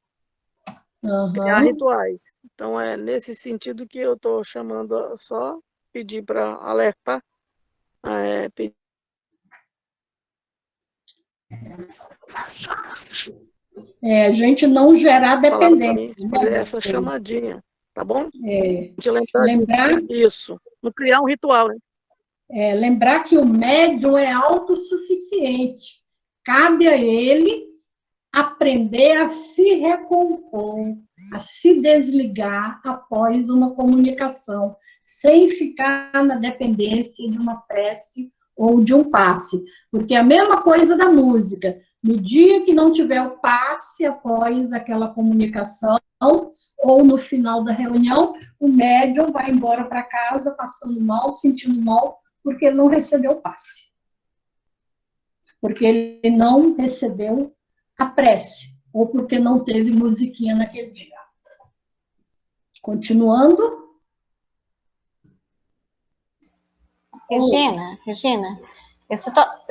Criar rituais. Então, é nesse sentido que eu estou chamando, só pedir para alertar, a gente não gerar dependência. Fazer essa chamadinha, tá bom? Lembrar isso, não criar um ritual, né? Lembrar que o médium é autossuficiente. Cabe a ele aprender a se recompor, a se desligar após uma comunicação, sem ficar na dependência de uma prece ou de um passe. Porque é a mesma coisa da música. No dia que não tiver o passe após aquela comunicação, ou no final da reunião, o médium vai embora para casa passando mal, sentindo mal, porque ele não recebeu o passe. Porque ele não recebeu a prece, ou porque não teve musiquinha naquele dia. Continuando. Regina, eu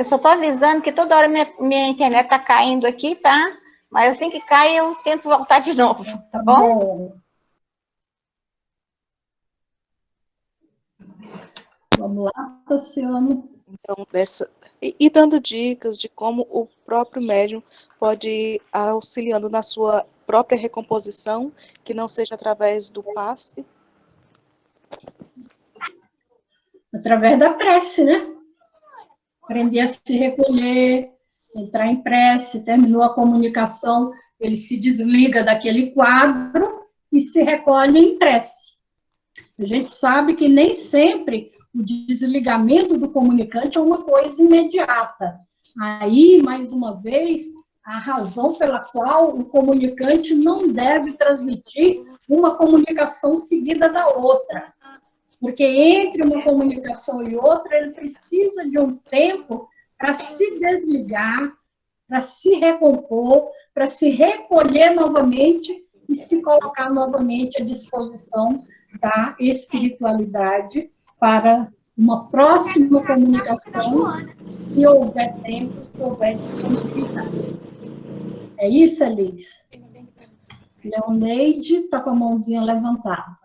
só tô avisando que toda hora minha internet está caindo aqui, tá? Mas assim que cai, eu tento voltar de novo, tá bom? Vamos lá, Tassiano. Então, e dando dicas de como o próprio médium pode ir auxiliando na sua própria recomposição, que não seja através do passe. Através da prece, né? Aprender a se recolher, entrar em prece, terminou a comunicação, ele se desliga daquele quadro e se recolhe em prece. A gente sabe que nem sempre o desligamento do comunicante é uma coisa imediata. Aí, mais uma vez, a razão pela qual o comunicante não deve transmitir uma comunicação seguida da outra. Porque entre uma comunicação e outra, ele precisa de um tempo para se desligar, para se recompor, para se recolher novamente e se colocar novamente à disposição da espiritualidade para uma próxima comunicação, se houver tempo, se houver disponibilidade. É isso, Elis? Leoneide está com a mãozinha levantada.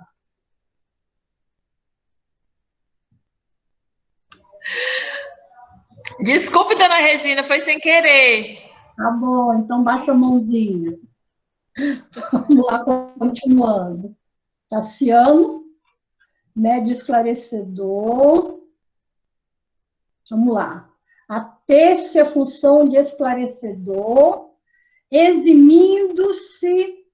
Desculpe, dona Regina, foi sem querer. Tá bom, então baixa a mãozinha. Vamos lá, continuando. Tassiano, médio esclarecedor. Vamos lá. a ter-se a função de esclarecedor, eximindo-se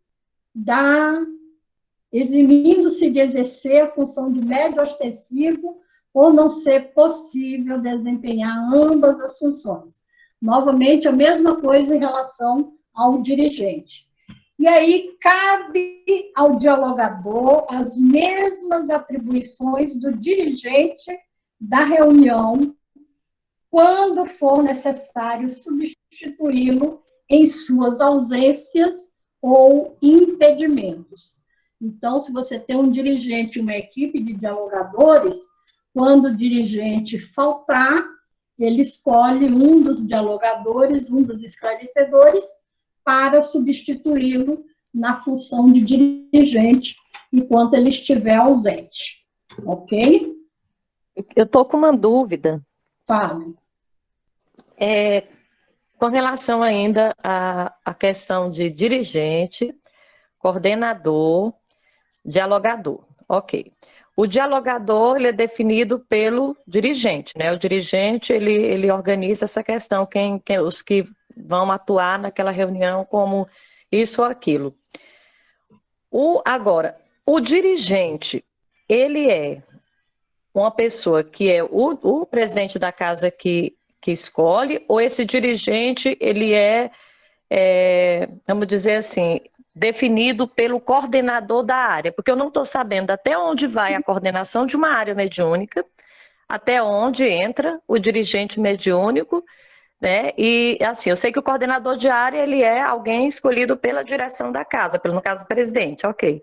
de exercer a função de médio ostensivo, por não ser possível desempenhar ambas as funções. Novamente, a mesma coisa em relação ao dirigente. E aí, cabe ao dialogador as mesmas atribuições do dirigente da reunião, quando for necessário substituí-lo em suas ausências ou impedimentos. Então, se você tem um dirigente, uma equipe de dialogadores, quando o dirigente faltar, ele escolhe um dos dialogadores, um dos esclarecedores, para substituí-lo na função de dirigente, enquanto ele estiver ausente. Ok? Eu estou com uma dúvida. Fale. Com relação ainda à questão de dirigente, coordenador, dialogador. Ok. O dialogador, ele é definido pelo dirigente, né? O dirigente, ele organiza essa questão, os que vão atuar naquela reunião como isso ou aquilo. Agora, o dirigente, ele é uma pessoa que é o presidente da casa que escolhe, ou esse dirigente, ele vamos dizer assim, definido pelo coordenador da área, porque eu não estou sabendo até onde vai a coordenação de uma área mediúnica, até onde entra o dirigente mediúnico, né? E assim, eu sei que o coordenador de área, ele é alguém escolhido pela direção da casa, no caso, o presidente, ok.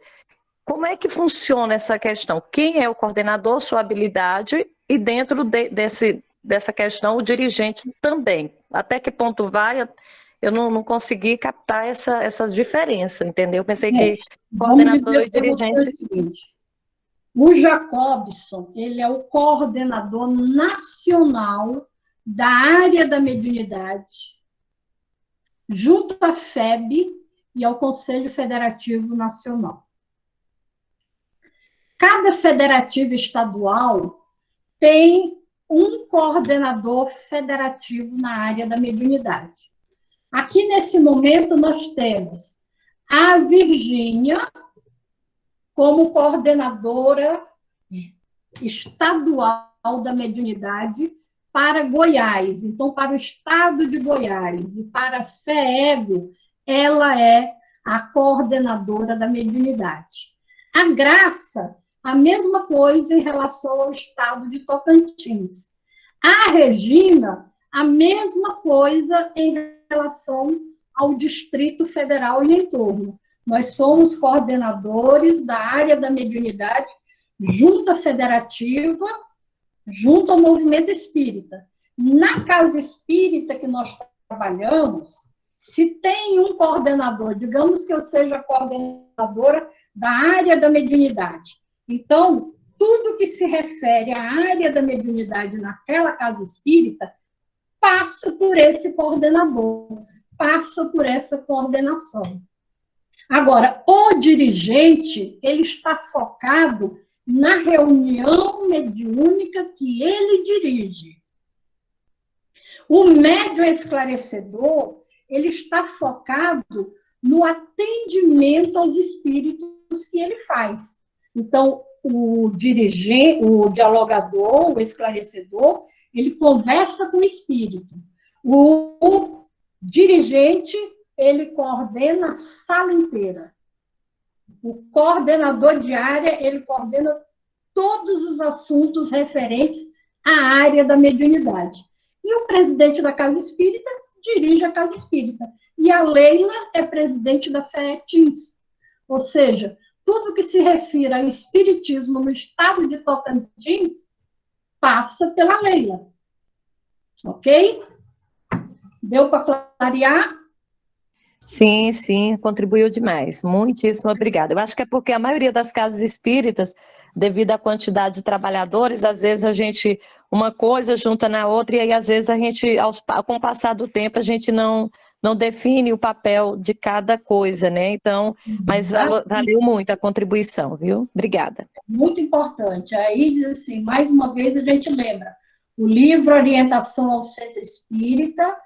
Como é que funciona essa questão? Quem é o coordenador, sua habilidade, e dentro dessa questão, o dirigente também. Até que ponto vai? Eu não consegui captar essa diferença, entendeu? Eu pensei que coordenador e dirigente... O Jacobson, ele é o coordenador nacional da área da mediunidade, junto à FEB e ao Conselho Federativo Nacional. Cada federativo estadual tem um coordenador federativo na área da mediunidade. Aqui, nesse momento, nós temos a Virgínia como coordenadora estadual da mediunidade para Goiás. Então, para o estado de Goiás e para a FEEGO, ela é a coordenadora da mediunidade. A Graça, a mesma coisa em relação ao estado de Tocantins. A Regina, a mesma coisa em relação ao Distrito Federal e em torno. Nós somos coordenadores da área da mediunidade, junta federativa, junto ao movimento espírita. Na casa espírita que nós trabalhamos, se tem um coordenador, digamos que eu seja coordenadora da área da mediunidade. Então, tudo que se refere à área da mediunidade naquela casa espírita passa por esse coordenador, passa por essa coordenação. Agora, o dirigente, ele está focado na reunião mediúnica que ele dirige. O médium esclarecedor, ele está focado no atendimento aos espíritos que ele faz. Então, o dirigente, o dialogador, o esclarecedor, ele conversa com o espírito. O dirigente, ele coordena a sala inteira. O coordenador de área, ele coordena todos os assuntos referentes à área da mediunidade. E o presidente da Casa Espírita dirige a Casa Espírita. E a Leila é presidente da FEETINS. Ou seja, tudo que se refere ao espiritismo no estado de Tocantins passa pela Leila. Ok? Deu para clarear? Sim, sim, contribuiu demais. Muitíssimo obrigada. Eu acho que é porque a maioria das casas espíritas, devido à quantidade de trabalhadores, às vezes a gente, uma coisa junta na outra, e aí às vezes a gente, com o passar do tempo, a gente não define o papel de cada coisa, né? Então, mas valeu muito a contribuição, viu? Obrigada. Muito importante. Aí diz assim, mais uma vez a gente lembra, O livro Orientação ao Centro Espírita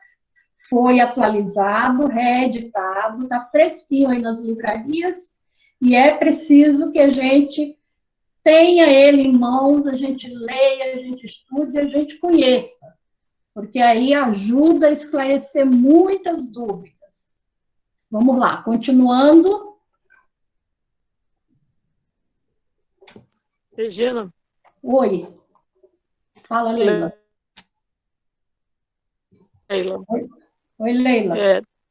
foi atualizado, reeditado, está fresquinho aí nas livrarias, e é preciso que a gente tenha ele em mãos, a gente leia, a gente estude, a gente conheça, porque aí ajuda a esclarecer muitas dúvidas. Vamos lá, continuando. Regina. Oi. Fala, Leila. Leila. Oi, Leila.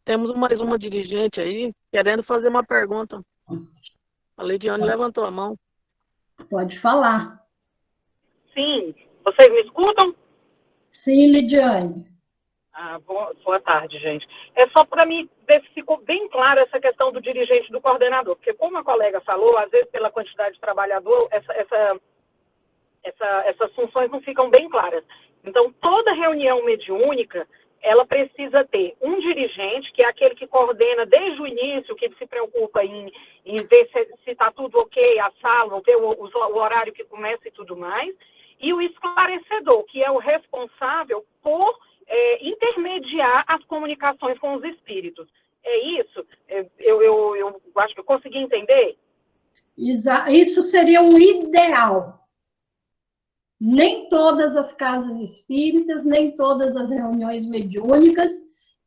Temos mais uma dirigente aí querendo fazer uma pergunta. A Leidiane levantou a mão. Pode falar. Sim. Vocês me escutam? Sim, Lidiane. Boa tarde, gente. É só para mim ver se ficou bem claro essa questão do dirigente do coordenador, porque como a colega falou, às vezes pela quantidade de trabalhador, essas funções não ficam bem claras. Então, toda reunião mediúnica, ela precisa ter um dirigente, que é aquele que coordena desde o início, que se preocupa em ver se está tudo ok, a sala, ver o horário que começa e tudo mais, e o esclarecedor, que é o responsável por intermediar as comunicações com os espíritos. É isso? Eu acho que eu consegui entender? Isso seria um ideal. Nem todas as casas espíritas, nem todas as reuniões mediúnicas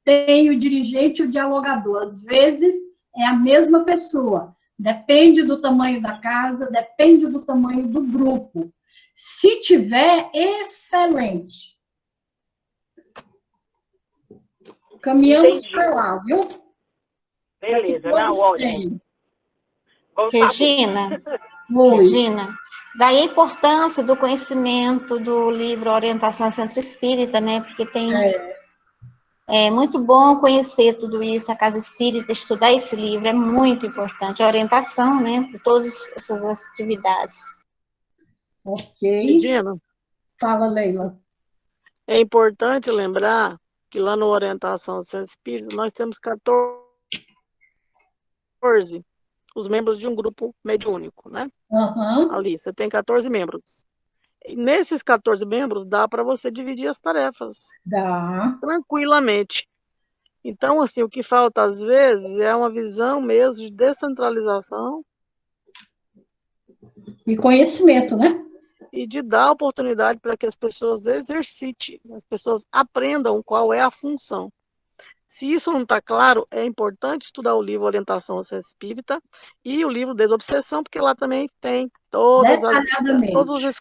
têm o dirigente e o dialogador. Às vezes, é a mesma pessoa. Depende do tamanho da casa, depende do tamanho do grupo. Se tiver, excelente. Caminhamos para lá, viu? Beleza, não, ótimo. Regina, daí a importância do conhecimento do livro Orientação ao Centro Espírita, né? Porque é muito bom conhecer tudo isso, a Casa Espírita, estudar esse livro é muito importante, a orientação, né? De todas essas atividades. Ok. Regina. Fala, Leila. É importante lembrar que lá no Orientação ao Centro Espírita nós temos 14 os membros de um grupo mediúnico, né? Ali, você tem 14 membros. E nesses 14 membros, dá para você dividir as tarefas. Dá. Tranquilamente. Então, assim, o que falta, às vezes, é uma visão mesmo de descentralização. E conhecimento, né? E de dar oportunidade para que as pessoas exercitem, as pessoas aprendam qual é a função. Se isso não está claro, é importante estudar o livro Orientação ao Centro Espírita e o livro Desobsessão, porque lá também tem todos os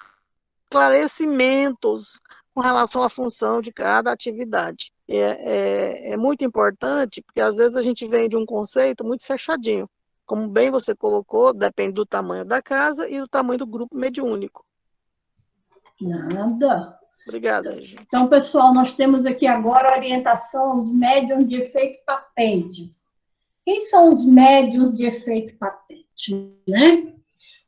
esclarecimentos com relação à função de cada atividade. É muito importante, porque às vezes a gente vem de um conceito muito fechadinho. Como bem você colocou, depende do tamanho da casa e do tamanho do grupo mediúnico. Nada. Obrigada, Regina. Então, pessoal, nós temos aqui agora a orientação aos médiuns de efeito patentes. Quem são os médiuns de efeito patente, né?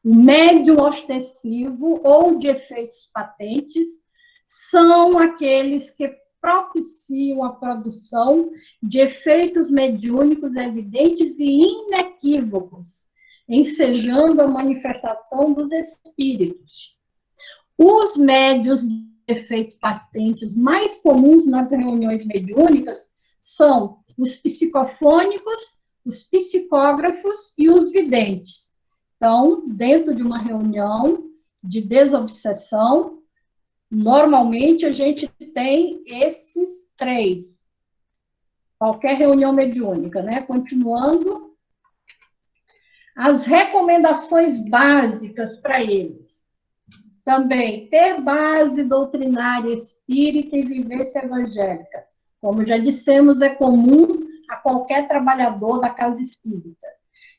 O médium ostensivo ou de efeitos patentes são aqueles que propiciam a produção de efeitos mediúnicos evidentes e inequívocos, ensejando a manifestação dos espíritos. Os médiuns de efeitos patentes mais comuns nas reuniões mediúnicas são os psicofônicos, os psicógrafos e os videntes. Então, dentro de uma reunião de desobsessão, normalmente a gente tem esses três. Qualquer reunião mediúnica, né? Continuando, as recomendações básicas para eles. Também, ter base doutrinária espírita e vivência evangélica. Como já dissemos, é comum a qualquer trabalhador da casa espírita.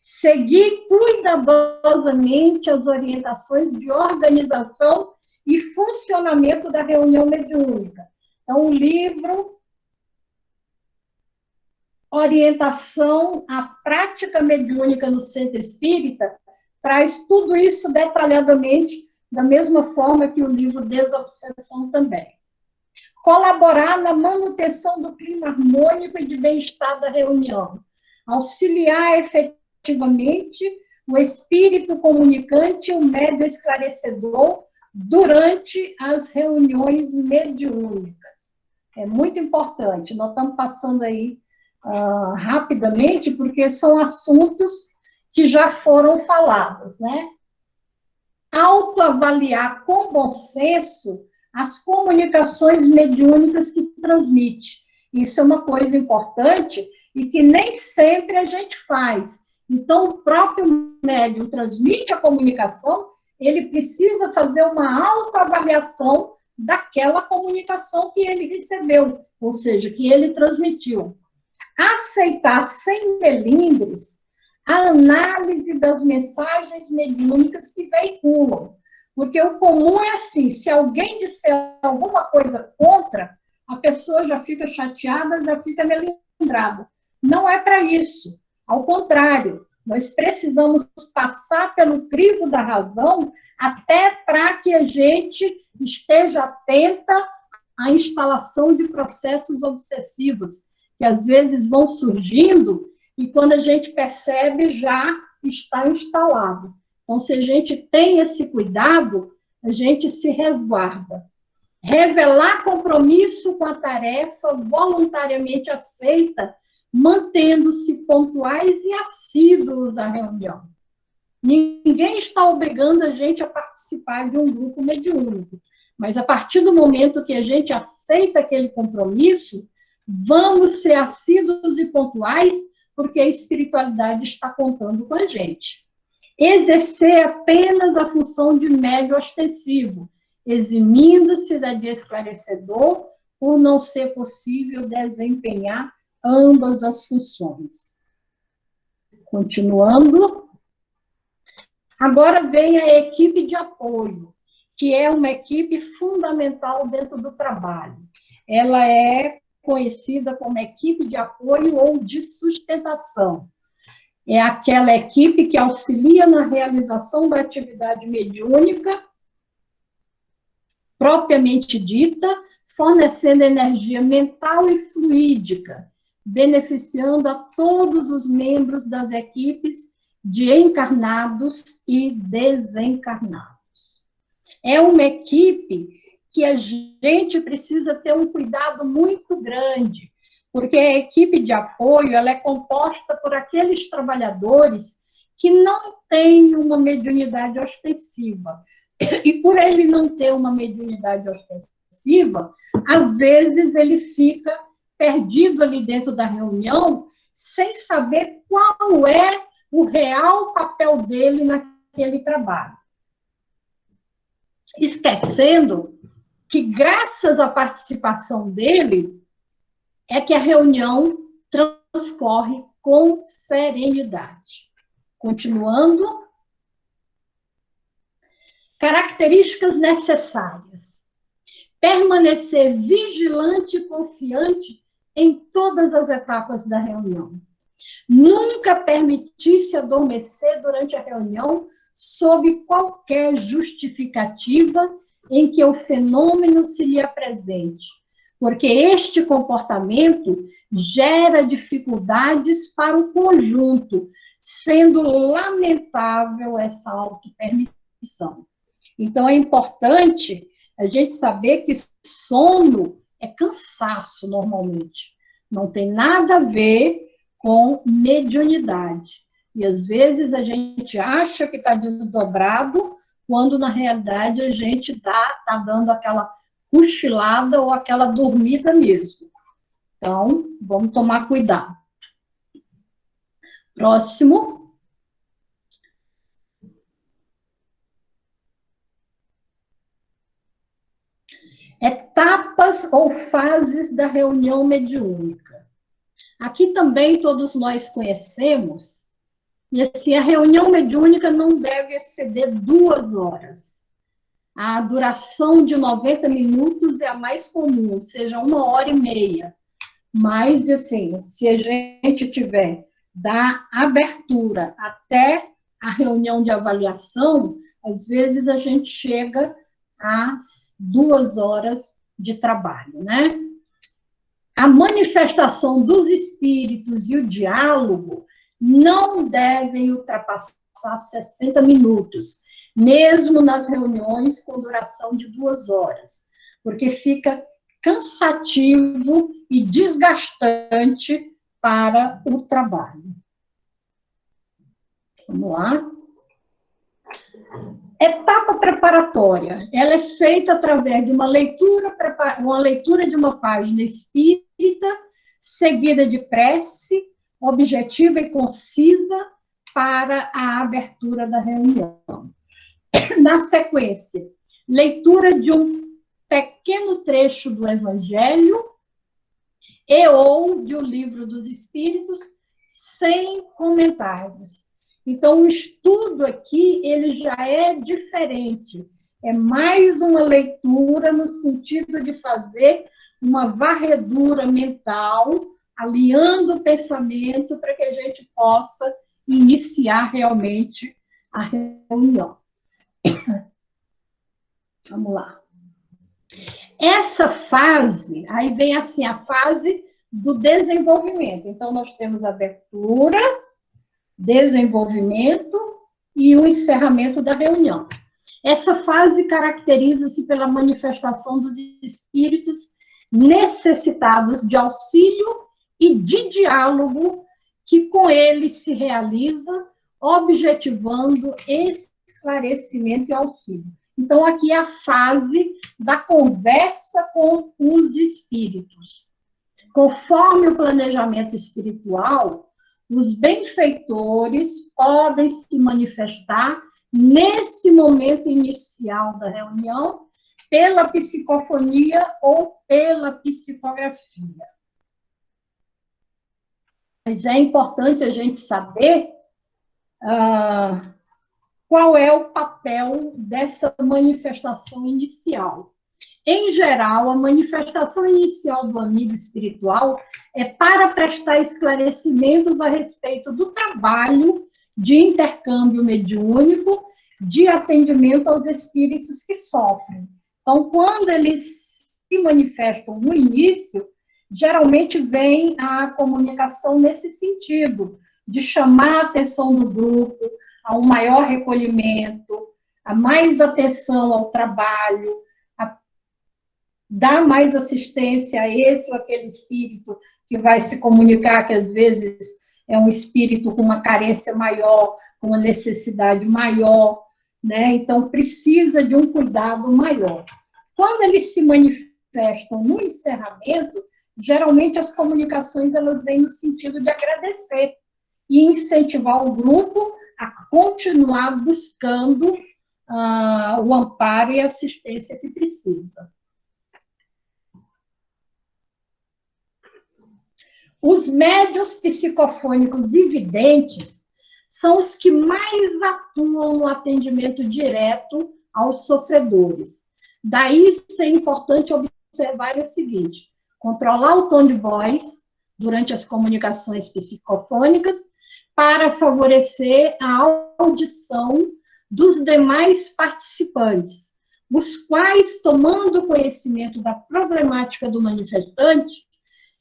Seguir cuidadosamente as orientações de organização e funcionamento da reunião mediúnica. Então, o livro Orientação à Prática Mediúnica no Centro Espírita traz tudo isso detalhadamente, da mesma forma que o livro Desobsessão também. Colaborar na manutenção do clima harmônico e de bem-estar da reunião. Auxiliar efetivamente o espírito comunicante e o médium esclarecedor durante as reuniões mediúnicas. É muito importante. Nós estamos passando aí rapidamente, porque são assuntos que já foram falados, né? Autoavaliar com bom senso as comunicações mediúnicas que transmite. Isso é uma coisa importante e que nem sempre a gente faz. Então, o próprio médium transmite a comunicação, ele precisa fazer uma autoavaliação daquela comunicação que ele recebeu, ou seja, que ele transmitiu. Aceitar sem melindres a análise das mensagens mediúnicas que veiculam. Porque o comum é assim, se alguém disser alguma coisa contra, a pessoa já fica chateada, já fica melindrada. Não é para isso. Ao contrário, nós precisamos passar pelo crivo da razão até para que a gente esteja atenta à instalação de processos obsessivos, que às vezes vão surgindo e quando a gente percebe já está instalado. Então, se a gente tem esse cuidado, a gente se resguarda. Revelar compromisso com a tarefa voluntariamente aceita, mantendo-se pontuais e assíduos à reunião. Ninguém está obrigando a gente a participar de um grupo mediúnico, mas a partir do momento que a gente aceita aquele compromisso, vamos ser assíduos e pontuais, porque a espiritualidade está contando com a gente. Exercer apenas a função de médium ostensivo, eximindo-se da de esclarecedor, por não ser possível desempenhar ambas as funções. Continuando. Agora vem a equipe de apoio, que é uma equipe fundamental dentro do trabalho. Ela é conhecida como equipe de apoio ou de sustentação. É aquela equipe que auxilia na realização da atividade mediúnica, propriamente dita, fornecendo energia mental e fluídica, beneficiando a todos os membros das equipes de encarnados e desencarnados. É uma equipe que a gente precisa ter um cuidado muito grande, porque a equipe de apoio ela é composta por aqueles trabalhadores que não têm uma mediunidade ostensiva. E por ele não ter uma mediunidade ostensiva, às vezes ele fica perdido ali dentro da reunião, sem saber qual é o real papel dele naquele trabalho. Esquecendo que, graças à participação dele, é que a reunião transcorre com serenidade. Continuando. Características necessárias. Permanecer vigilante e confiante em todas as etapas da reunião. Nunca permitir-se adormecer durante a reunião sob qualquer justificativa em que o fenômeno se lhe apresente, porque este comportamento gera dificuldades para o conjunto, sendo lamentável essa autopermissão. Então, é importante a gente saber que sono é cansaço, normalmente. Não tem nada a ver com mediunidade. E, às vezes, a gente acha que está desdobrado, quando, na realidade, a gente está dando aquela cochilada ou aquela dormida mesmo. Então, vamos tomar cuidado. Próximo. Etapas ou fases da reunião mediúnica. Aqui também todos nós conhecemos, e assim, a reunião mediúnica não deve exceder 2 horas. A duração de 90 minutos é a mais comum, ou seja, 1h30. Mas, assim, se a gente tiver da abertura até a reunião de avaliação, às vezes a gente chega às 2 horas de trabalho, né? A manifestação dos espíritos e o diálogo não devem ultrapassar 60 minutos. mesmo nas reuniões com duração de 2 horas, porque fica cansativo e desgastante para o trabalho. Vamos lá. Etapa preparatória. Ela é feita através de uma leitura de uma página espírita, seguida de prece, objetiva e concisa para a abertura da reunião. Na sequência, leitura de um pequeno trecho do Evangelho e ou de O Livro dos Espíritos, sem comentários. Então, o estudo aqui, ele já é diferente. É mais uma leitura no sentido de fazer uma varredura mental, alinhando o pensamento para que a gente possa iniciar realmente a reunião. Vamos lá. Essa fase, aí vem assim, a fase do desenvolvimento. Então, nós temos abertura, desenvolvimento e o encerramento da reunião. Essa fase caracteriza-se pela manifestação dos espíritos necessitados de auxílio e de diálogo que com eles se realiza, objetivando esclarecimento e auxílio. Então, aqui é a fase da conversa com os espíritos. Conforme o planejamento espiritual, os benfeitores podem se manifestar nesse momento inicial da reunião pela psicofonia ou pela psicografia. Mas é importante a gente saber qual é o papel dessa manifestação inicial. Em geral, a manifestação inicial do amigo espiritual é para prestar esclarecimentos a respeito do trabalho de intercâmbio mediúnico, de atendimento aos espíritos que sofrem. Então, quando eles se manifestam no início, geralmente vem a comunicação nesse sentido, de chamar a atenção do grupo a um maior recolhimento, a mais atenção ao trabalho, a dar mais assistência a esse ou aquele espírito que vai se comunicar, que às vezes é um espírito com uma carência maior, com uma necessidade maior, né? Então, precisa de um cuidado maior. Quando eles se manifestam no encerramento, geralmente as comunicações elas vêm no sentido de agradecer e incentivar o grupo a continuar buscando o amparo e a assistência que precisa. Os médiuns psicofônicos e videntes são os que mais atuam no atendimento direto aos sofredores. Daí, isso é importante observar o seguinte: controlar o tom de voz durante as comunicações psicofônicas para favorecer a audição dos demais participantes, os quais, tomando conhecimento da problemática do manifestante,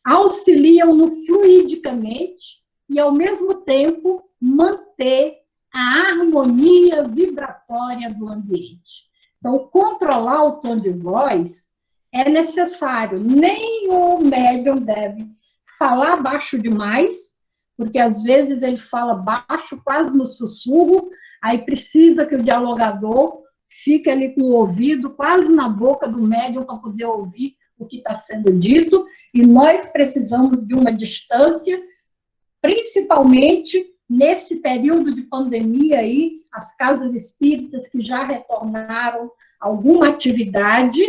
auxiliam no fluidicamente e, ao mesmo tempo, manter a harmonia vibratória do ambiente. Então, controlar o tom de voz é necessário. Nem o médium deve falar baixo demais, porque às vezes ele fala baixo, quase no sussurro, aí precisa que o dialogador fique ali com o ouvido quase na boca do médium para poder ouvir o que está sendo dito, e nós precisamos de uma distância, principalmente nesse período de pandemia aí, as casas espíritas que já retornaram a alguma atividade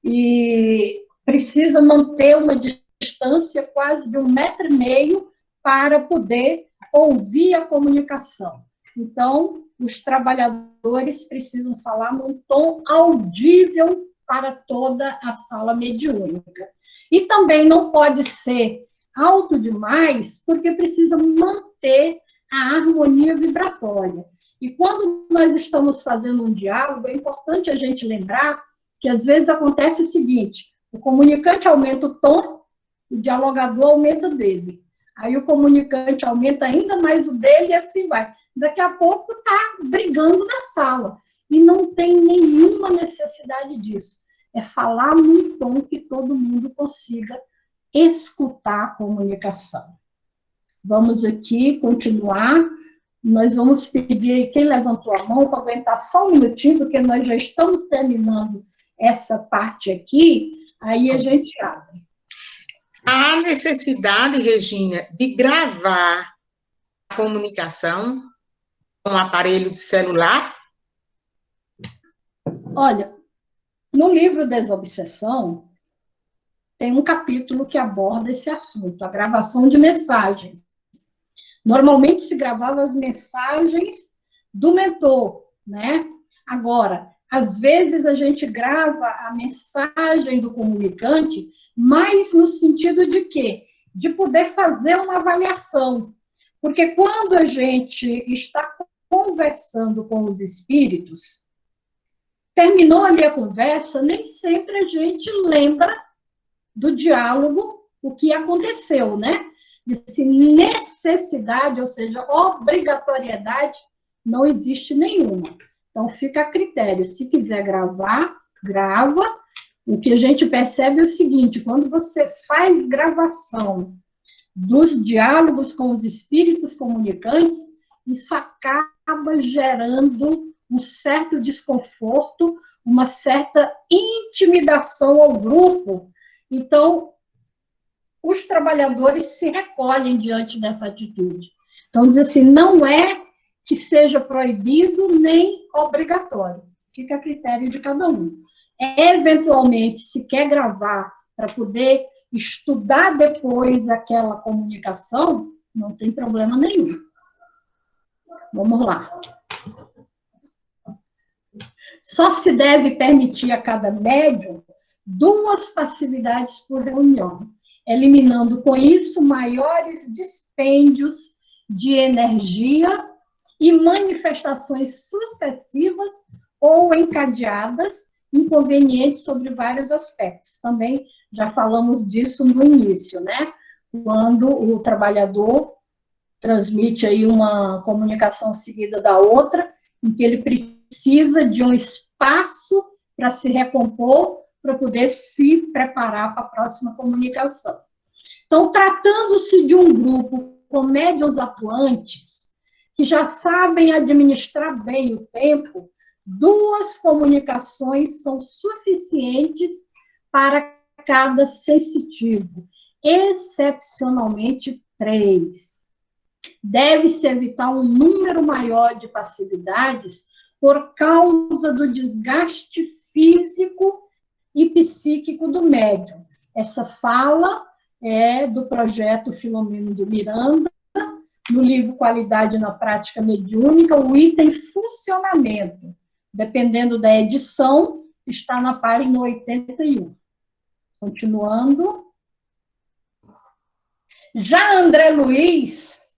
e precisa manter uma distância quase de 1,5 metro para poder ouvir a comunicação. Então, os trabalhadores precisam falar num tom audível para toda a sala mediúnica. E também não pode ser alto demais, porque precisa manter a harmonia vibratória. E quando nós estamos fazendo um diálogo, é importante a gente lembrar que às vezes acontece o seguinte: o comunicante aumenta o tom, o dialogador aumenta o dele. Aí o comunicante aumenta ainda mais o dele e assim vai. Daqui a pouco está brigando na sala. e não tem nenhuma necessidade disso. É falar num tom que todo mundo consiga escutar a comunicação. Vamos aqui continuar. Nós vamos pedir quem levantou a mão para aguentar só um minutinho, porque nós já estamos terminando essa parte aqui, aí a gente abre. Há necessidade, Regina, de gravar a comunicação com o aparelho de celular? Olha, no livro Desobsessão, tem um capítulo que aborda esse assunto, a gravação de mensagens. Normalmente se gravava as mensagens do mentor, né? Agora, às vezes a gente grava a mensagem do comunicante, mas no sentido de quê? De poder fazer uma avaliação. Porque quando a gente está conversando com os espíritos, terminou ali a conversa, nem sempre a gente lembra do diálogo, o que aconteceu, né? De necessidade, ou seja, obrigatoriedade, não existe nenhuma. Então, fica a critério. Se quiser gravar, grava. O que a gente percebe é o seguinte, quando você faz gravação dos diálogos com os espíritos comunicantes, isso acaba gerando um certo desconforto, uma certa intimidação ao grupo. Então, os trabalhadores se recolhem diante dessa atitude. Então, diz assim, não é que seja proibido nem obrigatório. Fica a critério de cada um. Eventualmente, se quer gravar para poder estudar depois aquela comunicação, não tem problema nenhum. Vamos lá. Só se deve permitir a cada médium 2 passividades por reunião, eliminando com isso maiores dispêndios de energia e manifestações sucessivas ou encadeadas inconvenientes sobre vários aspectos. Também já falamos disso no início, né? Quando o trabalhador transmite aí uma comunicação seguida da outra, em que ele precisa de um espaço para se recompor, para poder se preparar para a próxima comunicação. Então, tratando-se de um grupo com médiuns atuantes, que já sabem administrar bem o tempo, 2 comunicações são suficientes para cada sensitivo, excepcionalmente 3. Deve-se evitar um número maior de passividades por causa do desgaste físico e psíquico do médium. Essa fala é do projeto Filomeno de Miranda, no livro Qualidade na Prática Mediúnica, o item funcionamento, dependendo da edição, está na página 81. Continuando. Já André Luiz,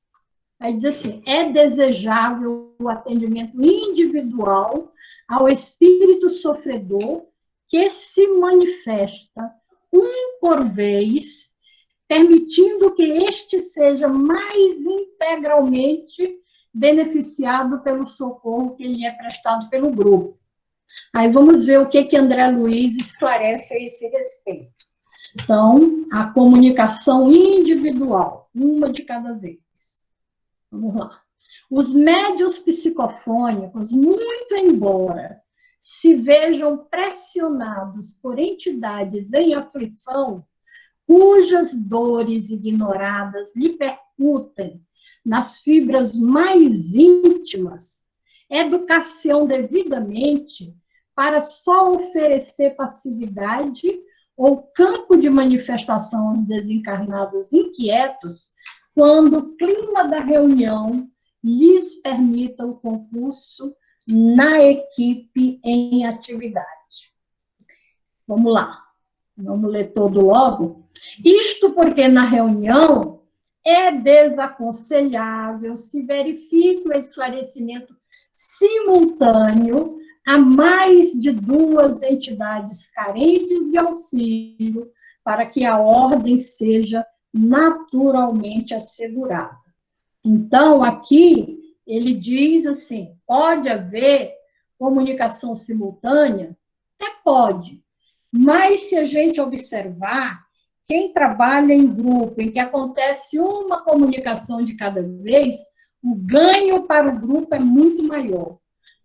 aí diz assim, é desejável o atendimento individual ao espírito sofredor que se manifesta por vez, permitindo que este seja mais integralmente beneficiado pelo socorro que lhe é prestado pelo grupo. Aí vamos ver o que André Luiz esclarece a esse respeito. Então, a comunicação individual, uma de cada vez. Vamos lá. Os médiuns psicofônicos, muito embora se vejam pressionados por entidades em aflição, cujas dores ignoradas lhe percutem nas fibras mais íntimas, educação devidamente para só oferecer passividade ou campo de manifestação aos desencarnados inquietos, quando o clima da reunião lhes permita o concurso na equipe em atividade. Vamos lá, vamos ler todo logo. Isto porque na reunião é desaconselhável se verifique o esclarecimento simultâneo a mais de 2 entidades carentes de auxílio para que a ordem seja naturalmente assegurada. Então, aqui, ele diz assim, pode haver comunicação simultânea? Até pode. Mas se a gente observar, quem trabalha em grupo, em que acontece uma comunicação de cada vez, o ganho para o grupo é muito maior.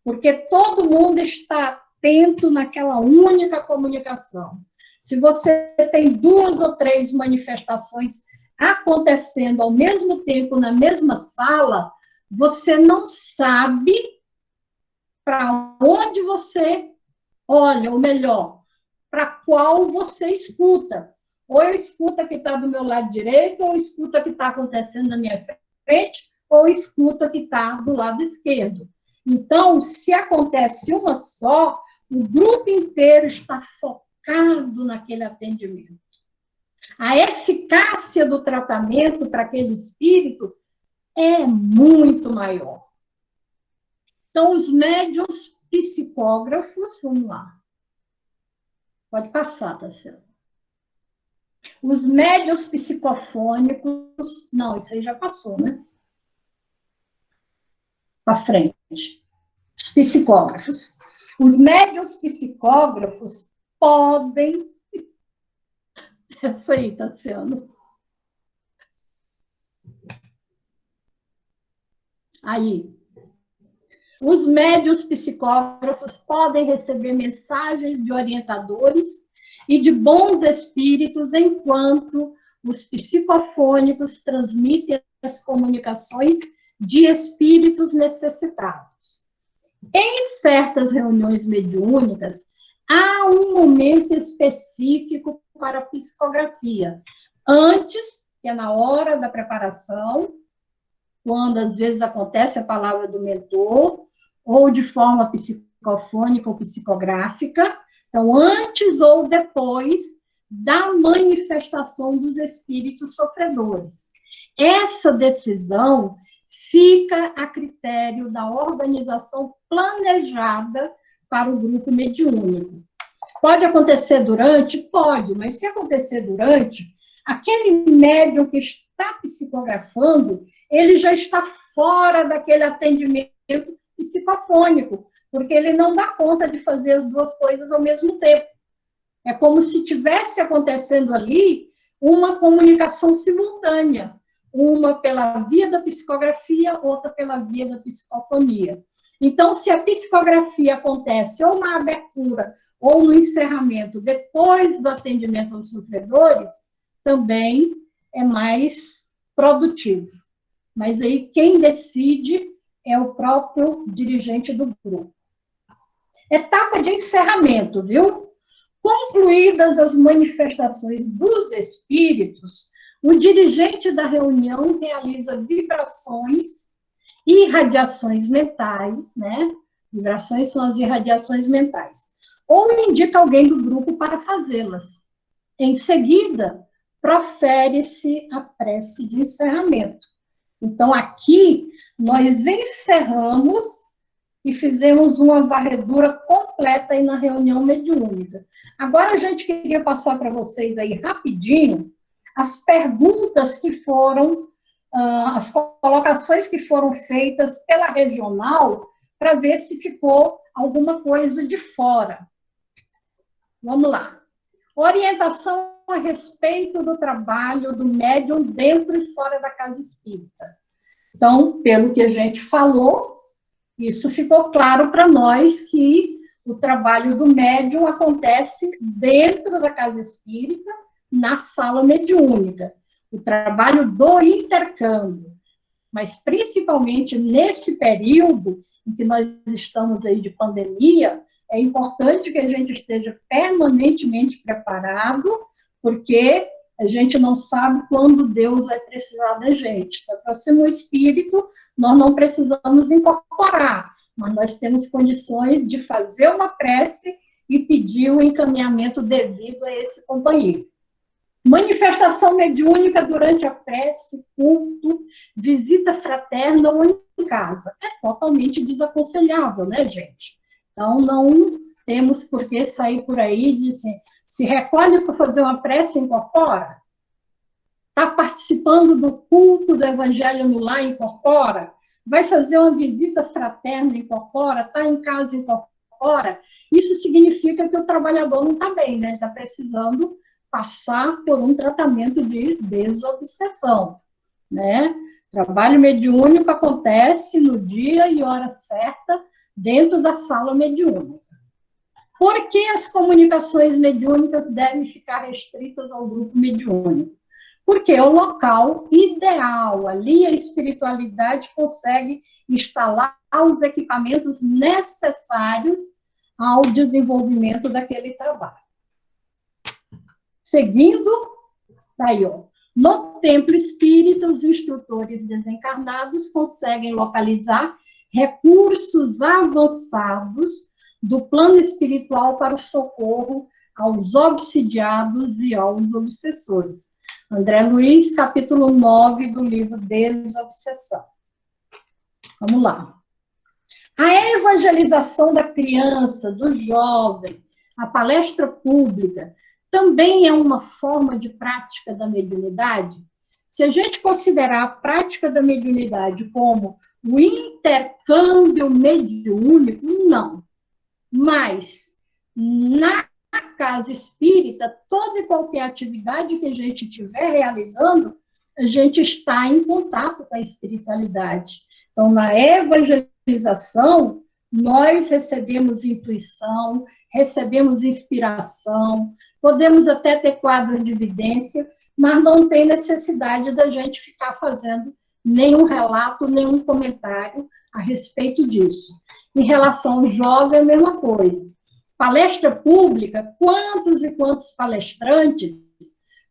Porque todo mundo está atento naquela única comunicação. Se você tem 2 ou 3 manifestações acontecendo ao mesmo tempo na mesma sala, você não sabe para onde você olha, ou melhor, para qual você escuta. Ou eu escuto a que está do meu lado direito, ou eu escuto a que está acontecendo na minha frente, ou eu escuto a que está do lado esquerdo. Então, se acontece uma só, o grupo inteiro está focado naquele atendimento. A eficácia do tratamento para aquele espírito é muito maior. Então, os médiuns psicógrafos, vamos lá. Pode passar, Tassiano. Os médiuns psicofônicos, não, isso aí já passou, né? Para frente. Os psicógrafos. Os médiuns psicógrafos podem... Essa aí, Tassiano. Aí. Os médiuns psicógrafos podem receber mensagens de orientadores e de bons espíritos, enquanto os psicofônicos transmitem as comunicações de espíritos necessitados. Em certas reuniões mediúnicas, há um momento específico para a psicografia. Antes, que é na hora da preparação, quando às vezes acontece a palavra do mentor, ou de forma psicofônica ou psicográfica. Então, antes ou depois da manifestação dos espíritos sofredores. Essa decisão fica a critério da organização planejada para o grupo mediúnico. Pode acontecer durante? Pode, mas se acontecer durante, aquele médium que está psicografando, ele já está fora daquele atendimento psicofônico, porque ele não dá conta de fazer as duas coisas ao mesmo tempo. É como se tivesse acontecendo ali uma comunicação simultânea, uma pela via da psicografia, outra pela via da psicofonia. Então, se a psicografia acontece ou na abertura ou no encerramento, depois do atendimento aos sofredores, também é mais produtivo. Mas aí quem decide é o próprio dirigente do grupo. Etapa de encerramento, viu? Concluídas as manifestações dos espíritos, o dirigente da reunião realiza vibrações e irradiações mentais, né? Vibrações são as irradiações mentais. Ou indica alguém do grupo para fazê-las. Em seguida, profere-se a prece de encerramento. Então, aqui, nós encerramos e fizemos uma varredura completa aí na reunião mediúnica. Agora, a gente queria passar para vocês aí rapidinho as perguntas que foram, as colocações que foram feitas pela regional, para ver se ficou alguma coisa de fora. Vamos lá. Orientação a respeito do trabalho do médium dentro e fora da casa espírita. Então, pelo que a gente falou, isso ficou claro para nós que o trabalho do médium acontece dentro da casa espírita, na sala mediúnica. O trabalho do intercâmbio. Mas, principalmente nesse período em que nós estamos aí de pandemia, é importante que a gente esteja permanentemente preparado, porque a gente não sabe quando Deus vai precisar da gente. Se aproxima o espírito, nós não precisamos incorporar, mas nós temos condições de fazer uma prece e pedir o encaminhamento devido a esse companheiro. Manifestação mediúnica durante a prece, culto, visita fraterna ou em casa. É totalmente desaconselhável, né, gente? Então, não temos por que sair por aí e dizer assim, se recolhe para fazer uma prece, incorpora. Está participando do culto do Evangelho no lar, incorpora. vai fazer uma visita fraterna, incorpora, está em casa, incorpora, isso significa que o trabalhador não está bem, né? Está precisando passar por um tratamento de desobsessão, né? Trabalho mediúnico acontece no dia e hora certa, dentro da sala mediúnica. Por que as comunicações mediúnicas devem ficar restritas ao grupo mediúnico? Porque é o local ideal, ali a espiritualidade consegue instalar os equipamentos necessários ao desenvolvimento daquele trabalho. Seguindo, daí, ó, no templo espírita, os instrutores desencarnados conseguem localizar recursos avançados do plano espiritual para o socorro aos obsidiados e aos obsessores. André Luiz, capítulo 9 do livro Desobsessão. Vamos lá. A evangelização da criança, do jovem, a palestra pública, também é uma forma de prática da mediunidade? Se a gente considerar a prática da mediunidade como o intercâmbio mediúnico, não. Mas, na casa espírita, toda e qualquer atividade que a gente estiver realizando, a gente está em contato com a espiritualidade. Então, na evangelização, nós recebemos intuição, recebemos inspiração, podemos até ter quadro de evidência, mas não tem necessidade da gente ficar fazendo nenhum relato, nenhum comentário a respeito disso. Em relação ao jovem, é a mesma coisa. Palestra pública, quantos e quantos palestrantes,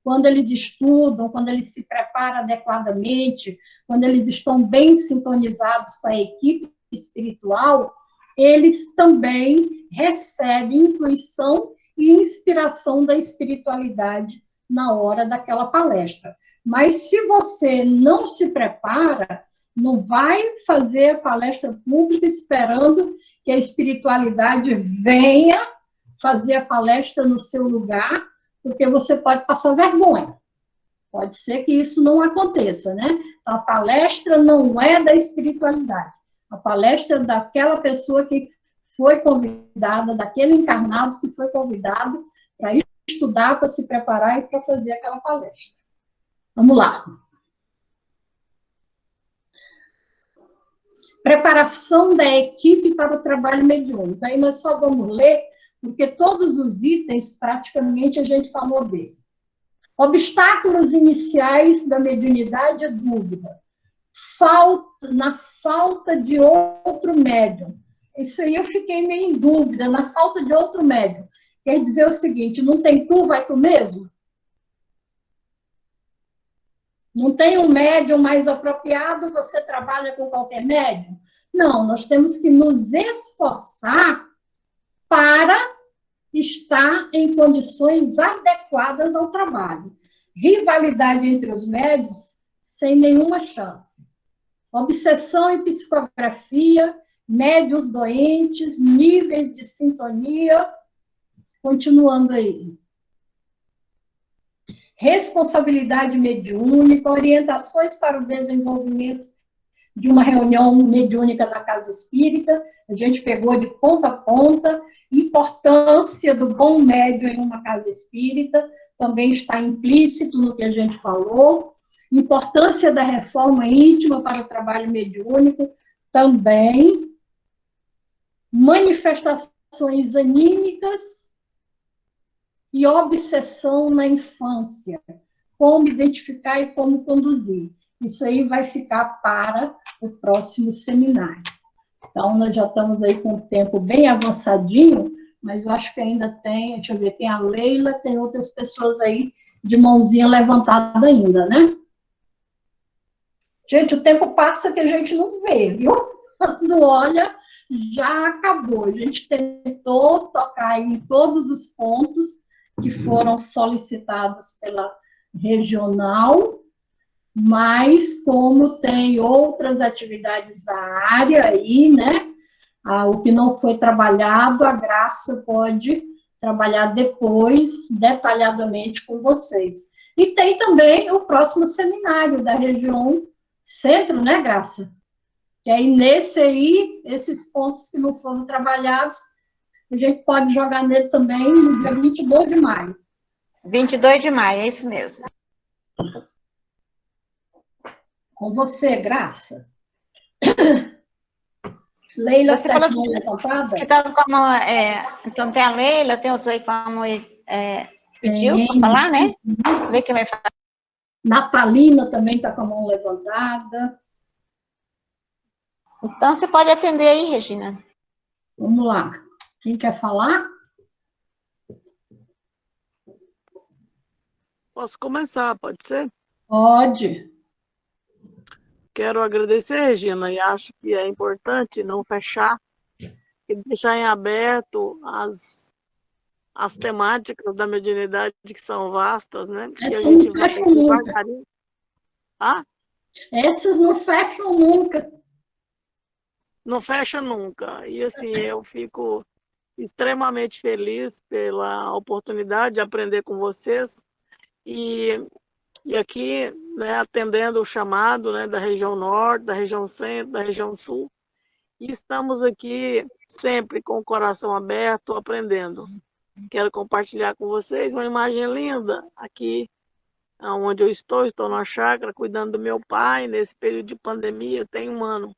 quando eles estudam, quando eles se preparam adequadamente, quando eles estão bem sintonizados com a equipe espiritual, eles também recebem intuição e inspiração da espiritualidade na hora daquela palestra. Mas se você não se prepara, não vai fazer a palestra pública esperando que a espiritualidade venha fazer a palestra no seu lugar, porque você pode passar vergonha. Pode ser que isso não aconteça, né? A palestra não é da espiritualidade. A palestra é daquela pessoa que foi convidada, daquele encarnado que foi convidado para estudar, para se preparar e para fazer aquela palestra. Vamos lá. Preparação da equipe para o trabalho mediúnico. Aí nós só vamos ler, porque todos os itens, praticamente, a gente falou dele. Obstáculos iniciais da mediunidade e dúvida. Na falta de outro médium. Isso aí eu fiquei meio em dúvida, na falta de outro médium. Quer dizer o seguinte, não tem tu, vai tu mesmo? Não tem um médium mais apropriado, você trabalha com qualquer médium? Não, nós temos que nos esforçar para estar em condições adequadas ao trabalho. Rivalidade entre os médiuns, sem nenhuma chance. Obsessão e psicografia, médiuns doentes, níveis de sintonia, continuando aí. Responsabilidade mediúnica, orientações para o desenvolvimento de uma reunião mediúnica na casa espírita, a gente pegou de ponta a ponta, importância do bom médium em uma casa espírita, também está implícito no que a gente falou, importância da reforma íntima para o trabalho mediúnico, também, manifestações anímicas, e obsessão na infância, como identificar e como conduzir. Isso aí vai ficar para o próximo seminário. Então, nós já estamos aí com o tempo bem avançadinho, mas eu acho que ainda tem, deixa eu ver, tem a Leila, tem outras pessoas aí de mãozinha levantada ainda, né? Gente, o tempo passa que a gente não vê, viu? Quando olha, já acabou. A gente tentou tocar em todos os pontos que foram solicitados pela regional, mas como tem outras atividades da área aí, né, o que não foi trabalhado, a Graça pode trabalhar depois, detalhadamente com vocês. E tem também o próximo seminário da região centro, né, Graça? Que aí, nesse aí, esses pontos que não foram trabalhados, a gente pode jogar nele também no dia 22 de maio. 22 de maio, é isso mesmo. Com você, Graça. Leila, Você falou que estava com a mão, então tem a Leila, tem outros aí com a mão pediu para falar, né? Vê quem vai falar. Natalina também está com a mão levantada. Então, você pode atender aí, Regina. Vamos lá. Quem quer falar? Posso começar, pode ser? Pode. Quero agradecer, Regina, e acho que é importante não fechar e deixar em aberto as temáticas da mediunidade, que são vastas, né? Que a gente vai devagarinho. Ah? Essas não fecham nunca. Não fecha nunca. E assim, eu fico extremamente feliz pela oportunidade de aprender com vocês e aqui, né, atendendo o chamado, né, da região norte, da região centro, da região sul, e estamos aqui sempre com o coração aberto, aprendendo. Quero compartilhar com vocês uma imagem linda aqui onde eu estou numa chácara cuidando do meu pai nesse período de pandemia, tem 1 ano.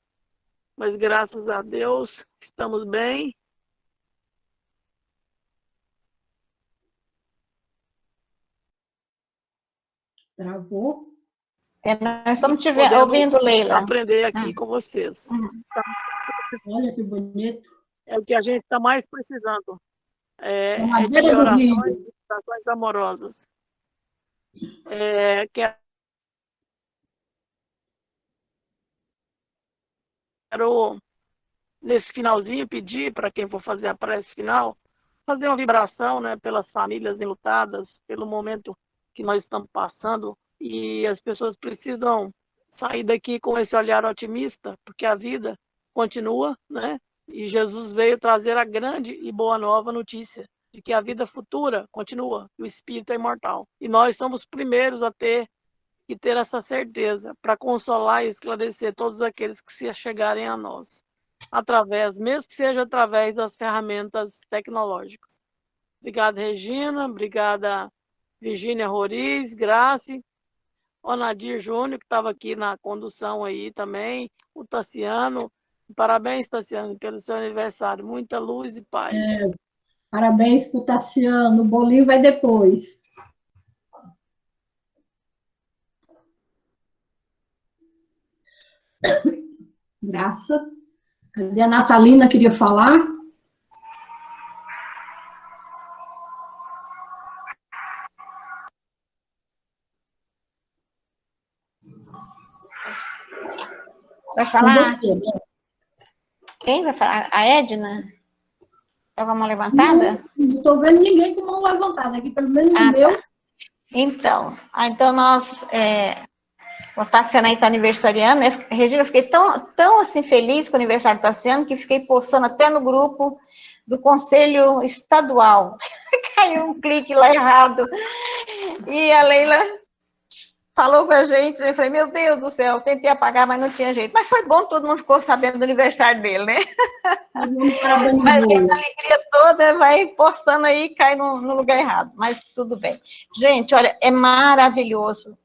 Mas graças a Deus estamos bem. Travou? Nós estamos ouvindo, Leila. Aprender aqui com vocês. Olha que bonito. É o que a gente está mais precisando. É de orações e meditações amorosas. Quero, nesse finalzinho, pedir para quem for fazer a prece final, fazer uma vibração, né, pelas famílias enlutadas, pelo momento que nós estamos passando, e as pessoas precisam sair daqui com esse olhar otimista, porque a vida continua, né? E Jesus veio trazer a grande e boa nova notícia de que a vida futura continua, que o espírito é imortal. E nós somos os primeiros a ter essa certeza para consolar e esclarecer todos aqueles que se chegarem a nós, mesmo que seja através das ferramentas tecnológicas. Obrigada, Regina. Obrigada, Virgínia Roriz, Grace, o Nadir Júnior, que estava aqui na condução aí também, o Tassiano. Parabéns, Tassiano, pelo seu aniversário. Muita luz e paz. Parabéns para o Tassiano. O bolinho vai depois. Graça. Cadê a Natalina? Queria falar? Vai falar? Você, né? Quem vai falar? A Edna? Está com a mão levantada? Não estou vendo ninguém com a mão levantada aqui, pelo menos o meu. Tá. Então nós... O Tassiano aí está aniversariando, né? Regina, eu fiquei tão assim feliz com o aniversário do Tassiano que fiquei postando até no grupo do Conselho Estadual. Caiu um clique lá errado. E a Leila falou com a gente, eu falei, meu Deus do céu, tentei apagar, mas não tinha jeito. Mas foi bom, todo mundo ficou sabendo do aniversário dele, né? Mas a alegria toda vai postando aí e cai no lugar errado, mas tudo bem. Gente, olha, é maravilhoso.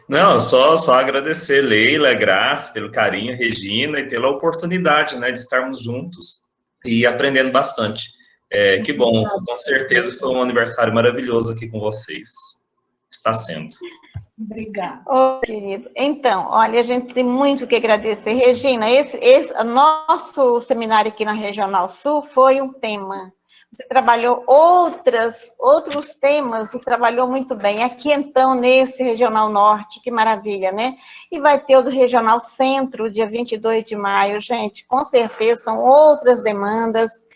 Não, só agradecer, Leila, Graça, pelo carinho, Regina, e pela oportunidade, né, de estarmos juntos e aprendendo bastante. Que bom, com certeza foi um aniversário maravilhoso aqui com vocês. Está sendo. Obrigada. Querido. Então, olha, a gente tem muito que agradecer. Regina, nosso seminário aqui na Regional Sul foi um tema. Você trabalhou outros temas e trabalhou muito bem. Aqui, então, nesse Regional Norte, que maravilha, né? E vai ter o do Regional Centro, dia 22 de maio. Gente, com certeza, são outras demandas.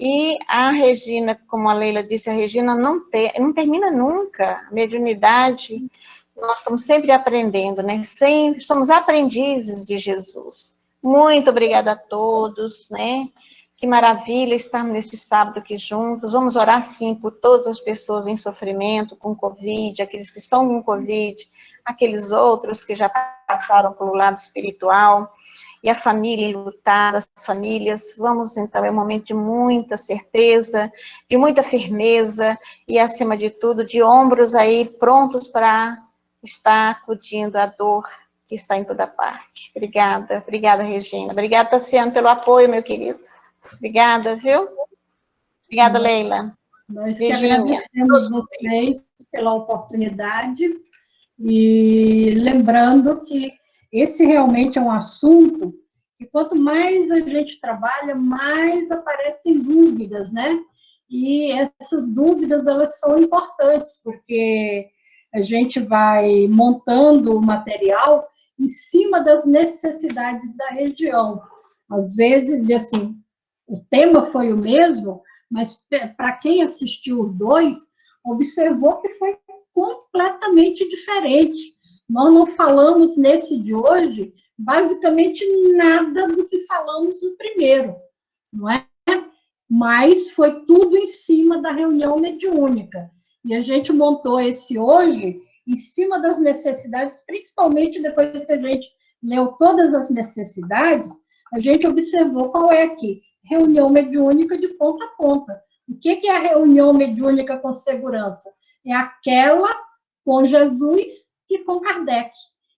E a Regina, como a Leila disse, a Regina não termina nunca. A mediunidade, nós estamos sempre aprendendo, né? Sempre somos aprendizes de Jesus. Muito obrigada a todos, né? Que maravilha estarmos nesse sábado aqui juntos. Vamos orar, sim, por todas as pessoas em sofrimento, com Covid, aqueles que estão com Covid, aqueles outros que já passaram pelo lado espiritual, e a família enlutada, as famílias, vamos então, é um momento de muita certeza, de muita firmeza, e acima de tudo, de ombros aí prontos para estar acudindo à dor que está em toda parte. Obrigada, Regina. Obrigada, Tassiano, pelo apoio, meu querido. Obrigada, viu? Obrigada, Leila. Nós que agradecemos vocês pela oportunidade e lembrando que esse realmente é um assunto que quanto mais a gente trabalha, mais aparecem dúvidas, né? E essas dúvidas, elas são importantes, porque a gente vai montando o material em cima das necessidades da região. Às vezes, assim, o tema foi o mesmo, mas para quem assistiu os dois, observou que foi completamente diferente. Nós não falamos nesse de hoje, basicamente nada do que falamos no primeiro, não é? Mas foi tudo em cima da reunião mediúnica. E a gente montou esse hoje em cima das necessidades, principalmente depois que a gente leu todas as necessidades, a gente observou qual é aqui. Reunião mediúnica de ponta a ponta. O que é a reunião mediúnica com segurança? É aquela com Jesus e com Kardec.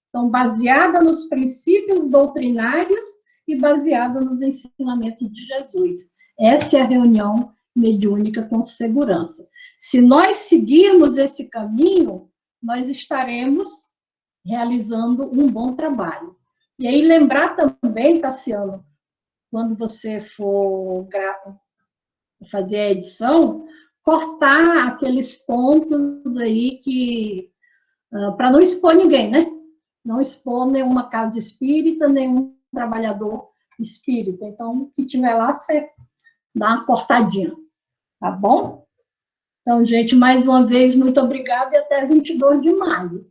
Então, baseada nos princípios doutrinários e baseada nos ensinamentos de Jesus. Essa é a reunião mediúnica com segurança. Se nós seguirmos esse caminho, nós estaremos realizando um bom trabalho. E aí, lembrar também, Tassiano, quando você for fazer a edição, cortar aqueles pontos aí que... para não expor ninguém, né? Não expor nenhuma casa espírita, nenhum trabalhador espírita. Então, o que tiver lá, você dá uma cortadinha, tá bom? Então, gente, mais uma vez, muito obrigada e até 22 de maio.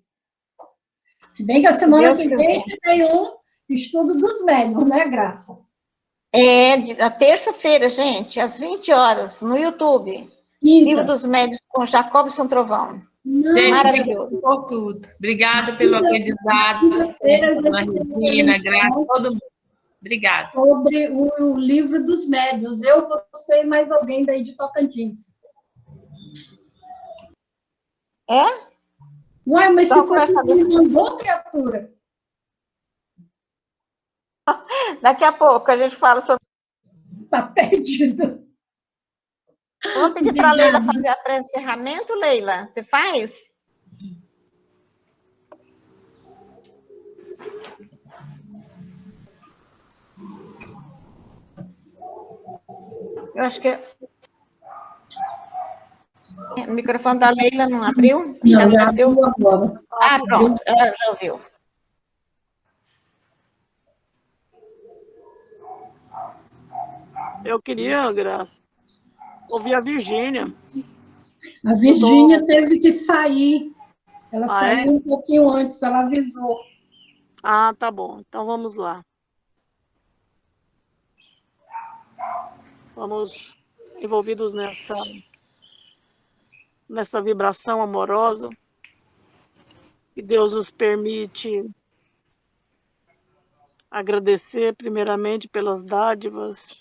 Se bem que a semana que vem tem um estudo dos médiuns, né, Graça? É, a terça-feira, gente, às 20 horas, no YouTube. Quinta. Livro dos Médiuns com Jacobson Trovão. Gente, maravilhoso. Obrigada por tudo. Obrigada pelo aprendizado, Regina, Graça, todo mundo. Obrigada. Sobre o livro dos médiuns. Eu, você e mais alguém daí de Tocantins. É? Ué, mas então, se for que me mandou, criatura. Daqui a pouco a gente fala sobre... Está perdido. Vou pedir para a Leila fazer a pré-encerramento, Leila. Você faz? Eu acho que... O microfone da Leila não abriu? Não, já abriu agora. Ah, pronto. Ela já ouviu. Eu queria, Graça, ouvir a Virgínia. A Virgínia teve que sair. Ela saiu um pouquinho antes, ela avisou. Ah, tá bom. Então vamos lá. Vamos envolvidos nessa vibração amorosa que Deus nos permite agradecer primeiramente pelas dádivas